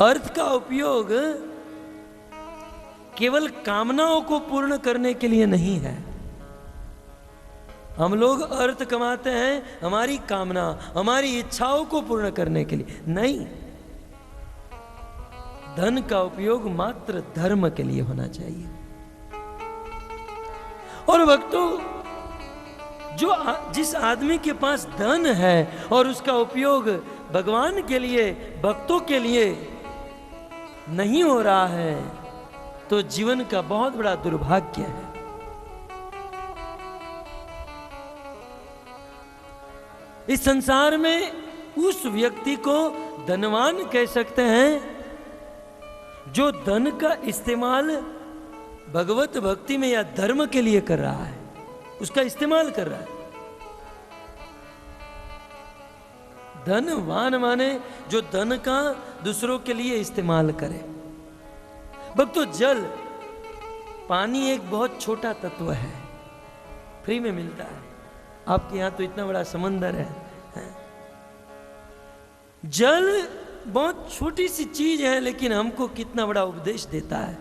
अर्थ का उपयोग केवल कामनाओं को पूर्ण करने के लिए नहीं है। हम लोग अर्थ कमाते हैं हमारी कामना, हमारी इच्छाओं को पूर्ण करने के लिए नहीं। धन का उपयोग मात्र धर्म के लिए होना चाहिए। और भक्तों, जिस आदमी के पास धन है और उसका उपयोग भगवान के लिए, भक्तों के लिए नहीं हो रहा है, तो जीवन का बहुत बड़ा दुर्भाग्य है। इस संसार में उस व्यक्ति को धनवान कह सकते हैं जो धन का इस्तेमाल भगवत भक्ति में या धर्म के लिए कर रहा है, उसका इस्तेमाल कर रहा है। धनवान माने जो धन का दूसरों के लिए इस्तेमाल करे। भक्तों, जल, पानी एक बहुत छोटा तत्व है, फ्री में मिलता है। आपके यहां तो इतना बड़ा समंदर है। जल बहुत छोटी सी चीज है, लेकिन हमको कितना बड़ा उपदेश देता है।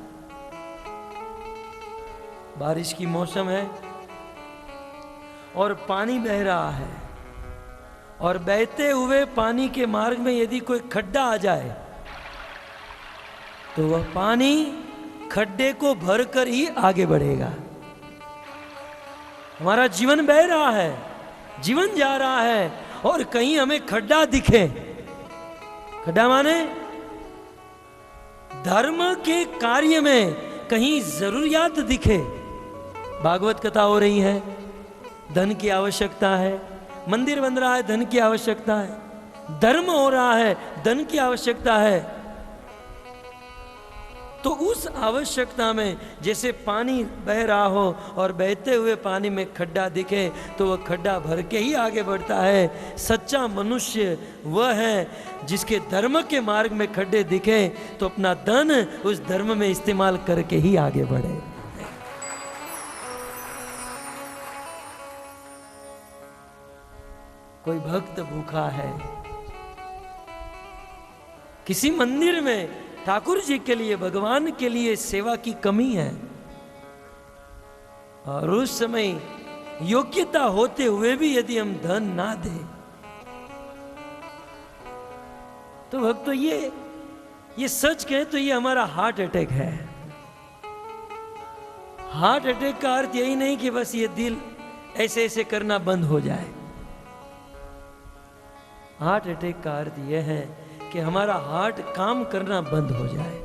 बारिश की मौसम है और पानी बह रहा है, और बहते हुए पानी के मार्ग में यदि कोई खड्डा आ जाए तो वह पानी खड्डे को भरकर ही आगे बढ़ेगा। हमारा जीवन बह रहा है, जीवन जा रहा है, और कहीं हमें खड्डा दिखे, खड्डा माने धर्म के कार्य में कहीं जरूरियात दिखे। भागवत कथा हो रही है, धन की आवश्यकता है, मंदिर बन रहा है, धन की आवश्यकता है, धर्म हो रहा है, धन की आवश्यकता है। तो उस आवश्यकता में जैसे पानी बह रहा हो और बहते हुए पानी में खड्डा दिखे तो वह खड्डा भर के ही आगे बढ़ता है। सच्चा मनुष्य वह है जिसके धर्म के मार्ग में खड्डे दिखे तो अपना धन उस धर्म में इस्तेमाल करके ही आगे बढ़े। कोई भक्त भूखा है, किसी मंदिर में ठाकुर जी के लिए, भगवान के लिए सेवा की कमी है, और उस समय योग्यता होते हुए भी यदि हम धन ना दें तो भक्तों, ये सच कहें तो ये हमारा हार्ट अटैक है। हार्ट अटैक का अर्थ यही नहीं कि बस ये दिल ऐसे ऐसे करना बंद हो जाए। हार्ट अटैक का अर्थ यह है कि हमारा हार्ट काम करना बंद हो जाए।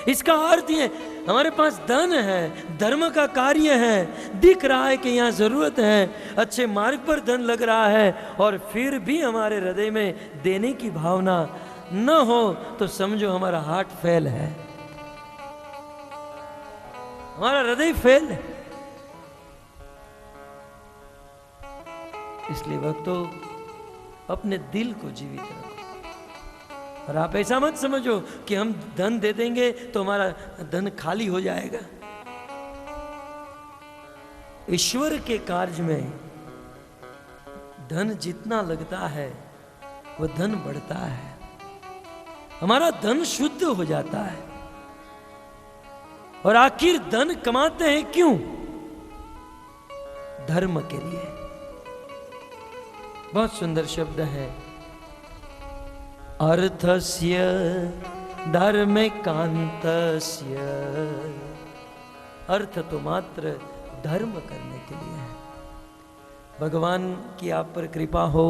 इसका अर्थ ये हमारे पास धन है, धर्म का कार्य है, दिख रहा है कि यहाँ जरूरत है, अच्छे मार्ग पर धन लग रहा है, और फिर भी हमारे हृदय में देने की भावना न हो तो समझो हमारा हार्ट फेल है, हमारा हृदय फेल है। इसलिए भक्तों, अपने दिल को जीवित रखो। और आप ऐसा मत समझो कि हम धन दे देंगे तो हमारा धन खाली हो जाएगा। ईश्वर के कार्य में धन जितना लगता है वो धन बढ़ता है, हमारा धन शुद्ध हो जाता है। और आखिर धन कमाते हैं क्यों? धर्म के लिए। बहुत सुंदर शब्द है, अर्थस्य धर्मकांतस्य। अर्थ तो मात्र धर्म करने के लिए है। भगवान की आप पर कृपा हो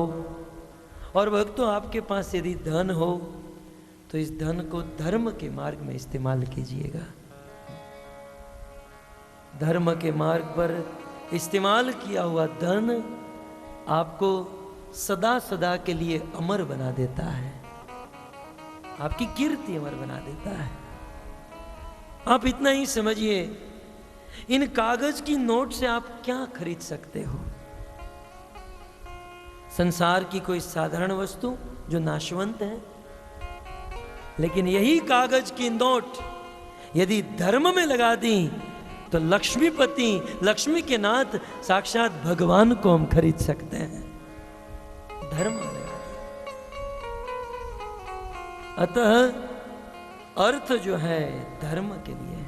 और भक्तों आपके पास यदि धन हो तो इस धन को धर्म के मार्ग में इस्तेमाल कीजिएगा। धर्म के मार्ग पर इस्तेमाल किया हुआ धन आपको सदा सदा के लिए अमर बना देता है, आपकी कीर्ति अमर बना देता है। आप इतना ही समझिए, इन कागज की नोट से आप क्या खरीद सकते हो? संसार की कोई साधारण वस्तु जो नाशवंत है। लेकिन यही कागज की नोट यदि धर्म में लगा दी तो लक्ष्मीपति, लक्ष्मी के नाथ साक्षात भगवान को हम खरीद सकते हैं। धर्म में लगा दी। अतः अर्थ जो है धर्म के लिए।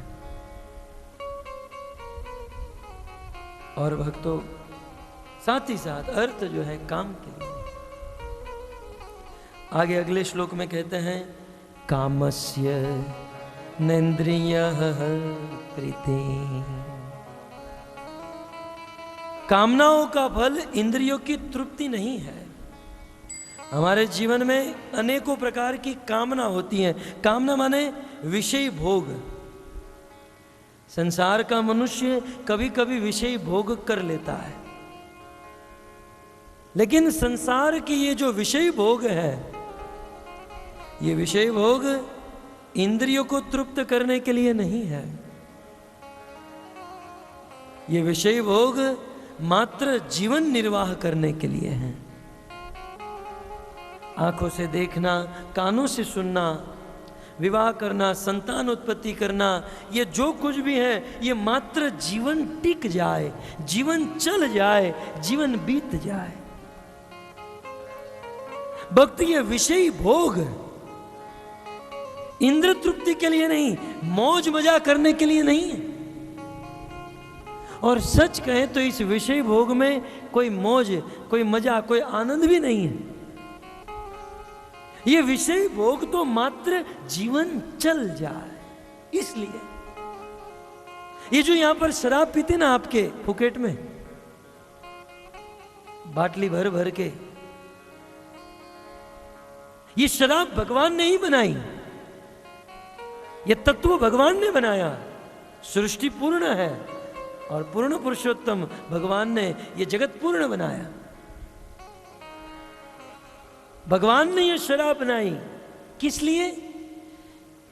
और भक्तों, साथ ही साथ अर्थ जो है काम के लिए। आगे अगले श्लोक में कहते हैं, कामस्य नेन्द्रियः प्रीति। कामनाओं का फल इंद्रियों की तृप्ति नहीं है। हमारे जीवन में अनेकों प्रकार की कामना होती हैं। कामना माने विषय भोग। संसार का मनुष्य कभी कभी विषय भोग कर लेता है, लेकिन संसार की ये जो विषय भोग है, ये विषय भोग इंद्रियों को तृप्त करने के लिए नहीं है। ये विषय भोग मात्र जीवन निर्वाह करने के लिए है। आंखों से देखना, कानों से सुनना, विवाह करना, संतान उत्पत्ति करना, ये जो कुछ भी है ये मात्र जीवन टिक जाए, जीवन चल जाए, जीवन बीत जाए। भक्ति ये विषय भोग इंद्र तृप्ति के लिए नहीं, मौज मजा करने के लिए नहीं है। और सच कहें तो इस विषय भोग में कोई मौज, कोई मजा, कोई आनंद भी नहीं है। ये विषय भोग तो मात्र जीवन चल जाए, इसलिए ये जो यहां पर शराब पीते ना आपके फुकेट में, बाटली भर भर के, ये शराब भगवान ने ही बनाई। ये तत्व भगवान ने बनाया। सृष्टि पूर्ण है और पूर्ण पुरुषोत्तम भगवान ने ये जगत पूर्ण बनाया। भगवान ने ये शराब बनाई, किस लिए?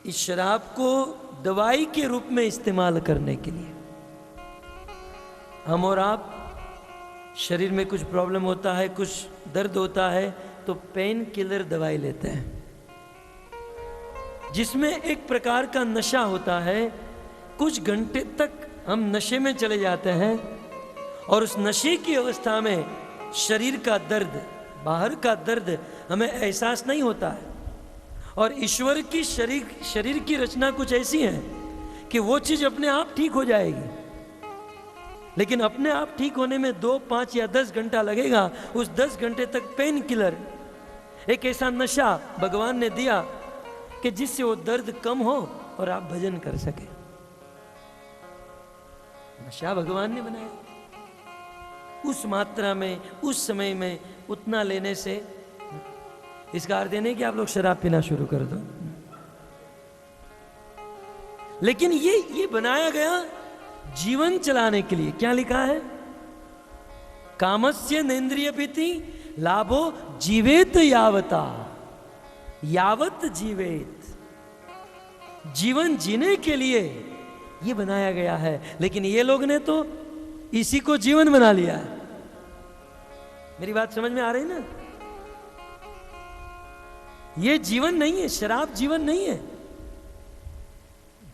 इस शराब को दवाई के रूप में इस्तेमाल करने के लिए। हम और आप, शरीर में कुछ प्रॉब्लम होता है, कुछ दर्द होता है तो पेन किलर दवाई लेते हैं, जिसमें एक प्रकार का नशा होता है। कुछ घंटे तक हम नशे में चले जाते हैं और उस नशे की अवस्था में शरीर का दर्द, बाहर का दर्द हमें एहसास नहीं होता है। और ईश्वर की शरीर की रचना कुछ ऐसी है कि वो चीज अपने आप ठीक हो जाएगी, लेकिन अपने आप ठीक होने में 2, 5 या 10 घंटा लगेगा। उस 10 घंटे तक पेन किलर, एक ऐसा नशा भगवान ने दिया कि जिससे वो दर्द कम हो और आप भजन कर सके। नशा भगवान ने बनाया। उस मात्रा में, उस समय में उतना लेने से इसका अर्थ नहीं कि आप लोग शराब पीना शुरू कर दो। लेकिन ये बनाया गया जीवन चलाने के लिए। क्या लिखा है? कामस्य नेन्द्रिय पीति लाभो जीवेत यावता, यावत जीवेत, जीवन जीने के लिए ये बनाया गया है। लेकिन ये लोग ने तो इसी को जीवन बना लिया है। मेरी बात समझ में आ रही ना? ये जीवन नहीं है, शराब जीवन नहीं है।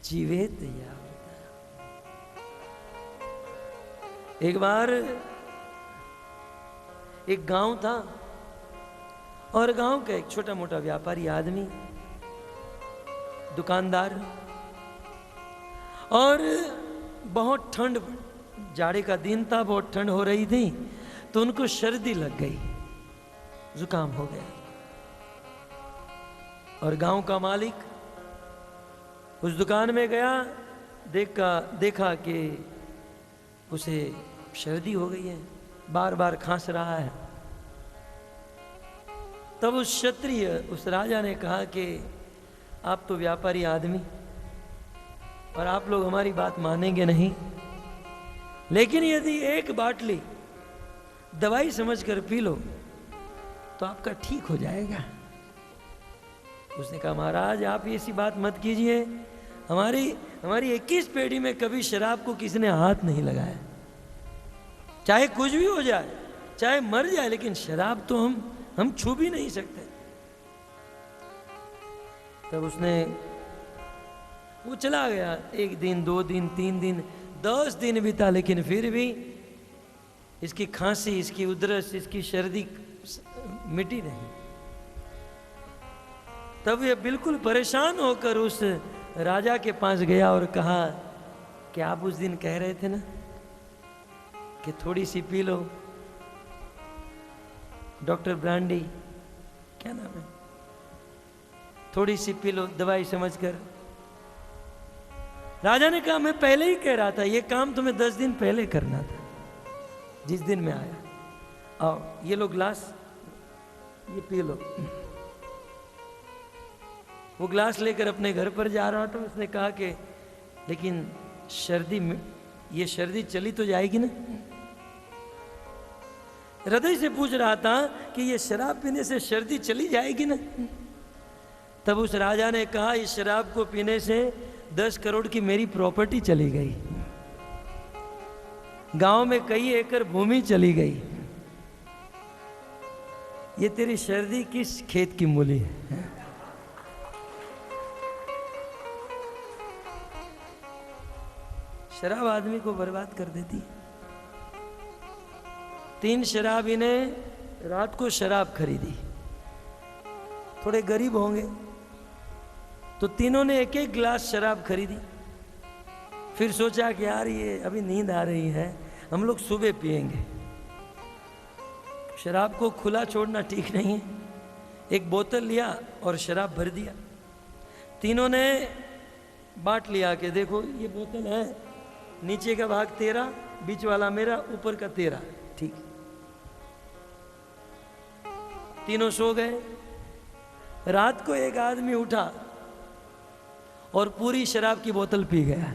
जीवेत यावता। एक बार एक गांव था और गांव का एक छोटा मोटा व्यापारी आदमी, दुकानदार, और बहुत ठंड, जाड़े का दिन था, बहुत ठंड हो रही थी, तो उनको सर्दी लग गई, जुकाम हो गया। और गांव का मालिक उस दुकान में गया, देखा कि उसे सर्दी हो गई है, बार बार खांस रहा है। तब उस क्षत्रिय, उस राजा ने कहा कि आप तो व्यापारी आदमी और आप लोग हमारी बात मानेंगे नहीं, लेकिन यदि एक बाटली दवाई समझकर पी लो तो आपका ठीक हो जाएगा। उसने कहा, महाराज आप ऐसी बात मत कीजिए, हमारी 21 पीढ़ी में कभी शराब को किसी ने हाथ नहीं लगाया, चाहे कुछ भी हो जाए, चाहे मर जाए, लेकिन शराब तो हम छू भी नहीं सकते। तब वो चला गया। 1 दिन, 2 दिन, 3 दिन, 10 दिन बीता, लेकिन फिर भी इसकी खांसी, इसकी उधरस, इसकी सर्दी मिटी नहीं। तब ये बिल्कुल परेशान होकर उस राजा के पास गया और कहा कि आप उस दिन कह रहे थे ना कि थोड़ी C P low, doctor brandy, क्या नाम है, थोड़ी सी पी लो दवाई समझकर। राजा ने कहा, मैं पहले ही कह रहा था, ये काम तुम्हें 10 दिन पहले करना था, जिस दिन मैं आया। आओ ये लो ग्लास, ये पी लो। वो ग्लास लेकर अपने घर पर जा रहा था। उसने कहा कि लेकिन ये सर्दी चली तो जाएगी ना? हृदय से पूछ रहा था कि ये शराब पीने से सर्दी चली जाएगी ना? तब उस राजा ने कहा, इस शराब को पीने से 10 करोड़ की मेरी प्रॉपर्टी चली गई, गांव में कई एकड़ भूमि चली गई, ये तेरी सर्दी किस खेत की मूली है? शराब आदमी को बर्बाद कर देती। 3 शराबी ने रात को शराब खरीदी, थोड़े गरीब होंगे तो तीनों ने एक एक गिलास शराब खरीदी। फिर सोचा कि यार ये अभी नींद आ रही है, हम लोग सुबह पिएंगे। शराब को खुला छोड़ना ठीक नहीं है। एक बोतल लिया और शराब भर दिया। तीनों ने बांट लिया कि देखो ये बोतल है, नीचे का भाग तेरा, बीच वाला मेरा, ऊपर का तेरा, ठीक। तीनों सो गए। रात को एक आदमी उठा और पूरी शराब की बोतल पी गया।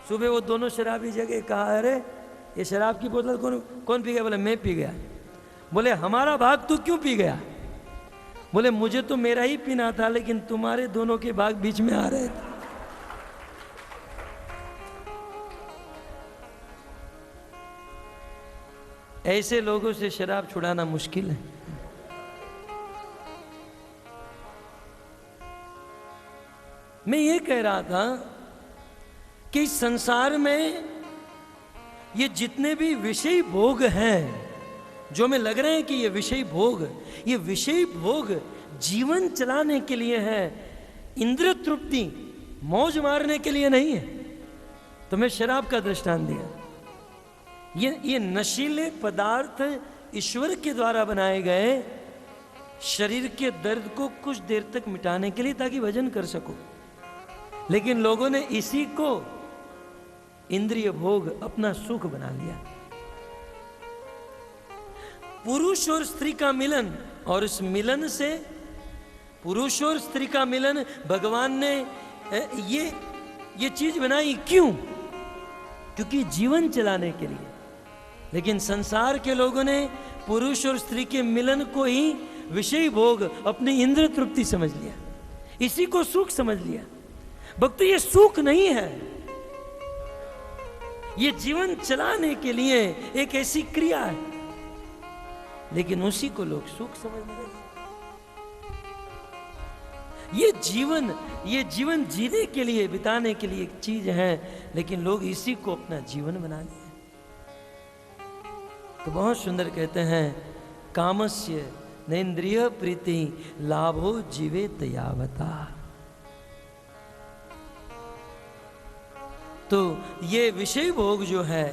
सुबह वो दोनों शराबी जगह, कहा अरे ये शराब की बोतल कौन पी गया? बोले मैं पी गया। बोले हमारा भाग तू क्यों पी गया? बोले मुझे तो मेरा ही पीना था, लेकिन तुम्हारे दोनों के भाग बीच में आ रहे थे। ऐसे लोगों से शराब छुड़ाना मुश्किल है। मैं ये कह रहा था कि इस संसार में ये जितने भी विषय भोग हैं, जो हमें लग रहे हैं कि ये विषय भोग जीवन चलाने के लिए है, इंद्र तृप्ति, मौज मारने के लिए नहीं है। तो मैं शराब का दृष्टांत दिया। ये नशीले पदार्थ ईश्वर के द्वारा बनाए गए, शरीर के दर्द को कुछ देर तक मिटाने के लिए, ताकि भजन कर सको। लेकिन लोगों ने इसी को इंद्रिय भोग, अपना सुख बना लिया। पुरुष और स्त्री का मिलन, और उस मिलन से, पुरुष और स्त्री का मिलन भगवान ने ये चीज बनाई क्यों? क्योंकि जीवन चलाने के लिए। लेकिन संसार के लोगों ने पुरुष और स्त्री के मिलन को ही विषय भोग, अपनी इंद्र तृप्ति समझ लिया, इसी को सुख समझ लिया। भक्ति ये सुख नहीं है, ये जीवन चलाने के लिए एक ऐसी क्रिया है, लेकिन उसी को लोग सुख समझ रहे। ये जीवन जीने के लिए, बिताने के लिए एक चीज है, लेकिन लोग इसी को अपना जीवन बना लिए। तो बहुत सुंदर कहते हैं, कामस्य नेन्द्रिय प्रीति लाभो जीवेत यावता। तो ये विषय भोग जो है,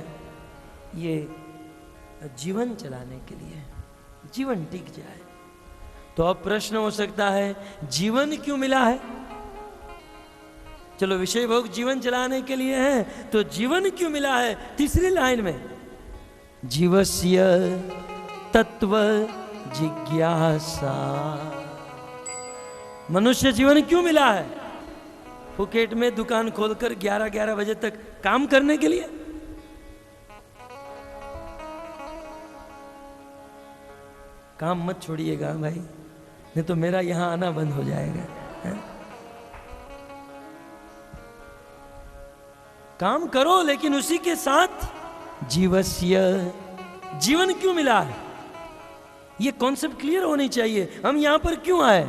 ये जीवन चलाने के लिए, जीवन टिक जाए। तो अब प्रश्न हो सकता है, जीवन क्यों मिला है? चलो, विषय भोग जीवन चलाने के लिए है, तो जीवन क्यों मिला है? तीसरी लाइन में, जीवस्य तत्व जिज्ञासा। मनुष्य जीवन क्यों मिला है? फुकेट में दुकान खोलकर 11-11 बजे तक काम करने के लिए? काम मत छोड़िएगा भाई, नहीं तो मेरा यहां आना बंद हो जाएगा। है? काम करो, लेकिन उसी के साथ जीवस्य, जीवन क्यों मिला है, ये कॉन्सेप्ट क्लियर होनी चाहिए। हम यहां पर क्यों आए,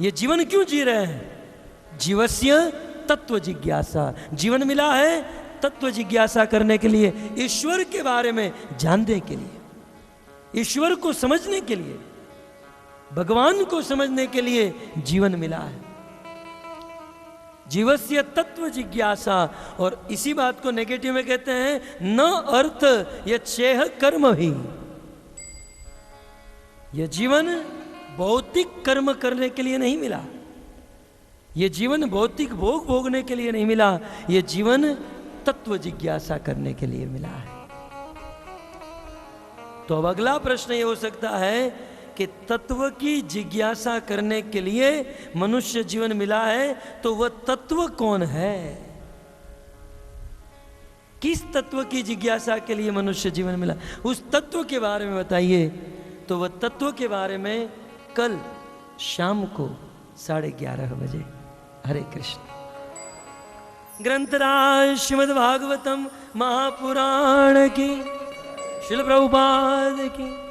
ये जीवन क्यों जी रहे हैं? जीवस्य तत्व जिज्ञासा, जीवन मिला है तत्व जिज्ञासा करने के लिए, ईश्वर के बारे में जानने के लिए, ईश्वर को समझने के लिए, भगवान को समझने के लिए जीवन मिला है। जीवस्य तत्व जिज्ञासा। और इसी बात को नेगेटिव में कहते हैं, न अर्थ यच्छेह कर्म ही। यह जीवन भौतिक कर्म करने के लिए नहीं मिला, यह जीवन भौतिक भोग भोगने के लिए नहीं मिला, यह जीवन तत्व जिज्ञासा करने के लिए मिला है। तो अब अगला प्रश्न यह हो सकता है कि तत्व की जिज्ञासा करने के लिए मनुष्य जीवन मिला है, तो वह तत्व कौन है? किस तत्व की जिज्ञासा के लिए मनुष्य जीवन मिला, उस तत्व के बारे में बताइए। तो वह तत्व के बारे में कल शाम को 11:30 बजे। हरे कृष्ण। ग्रंथराज श्रीमद् भागवतम महापुराण की, श्रील प्रभुपाद की।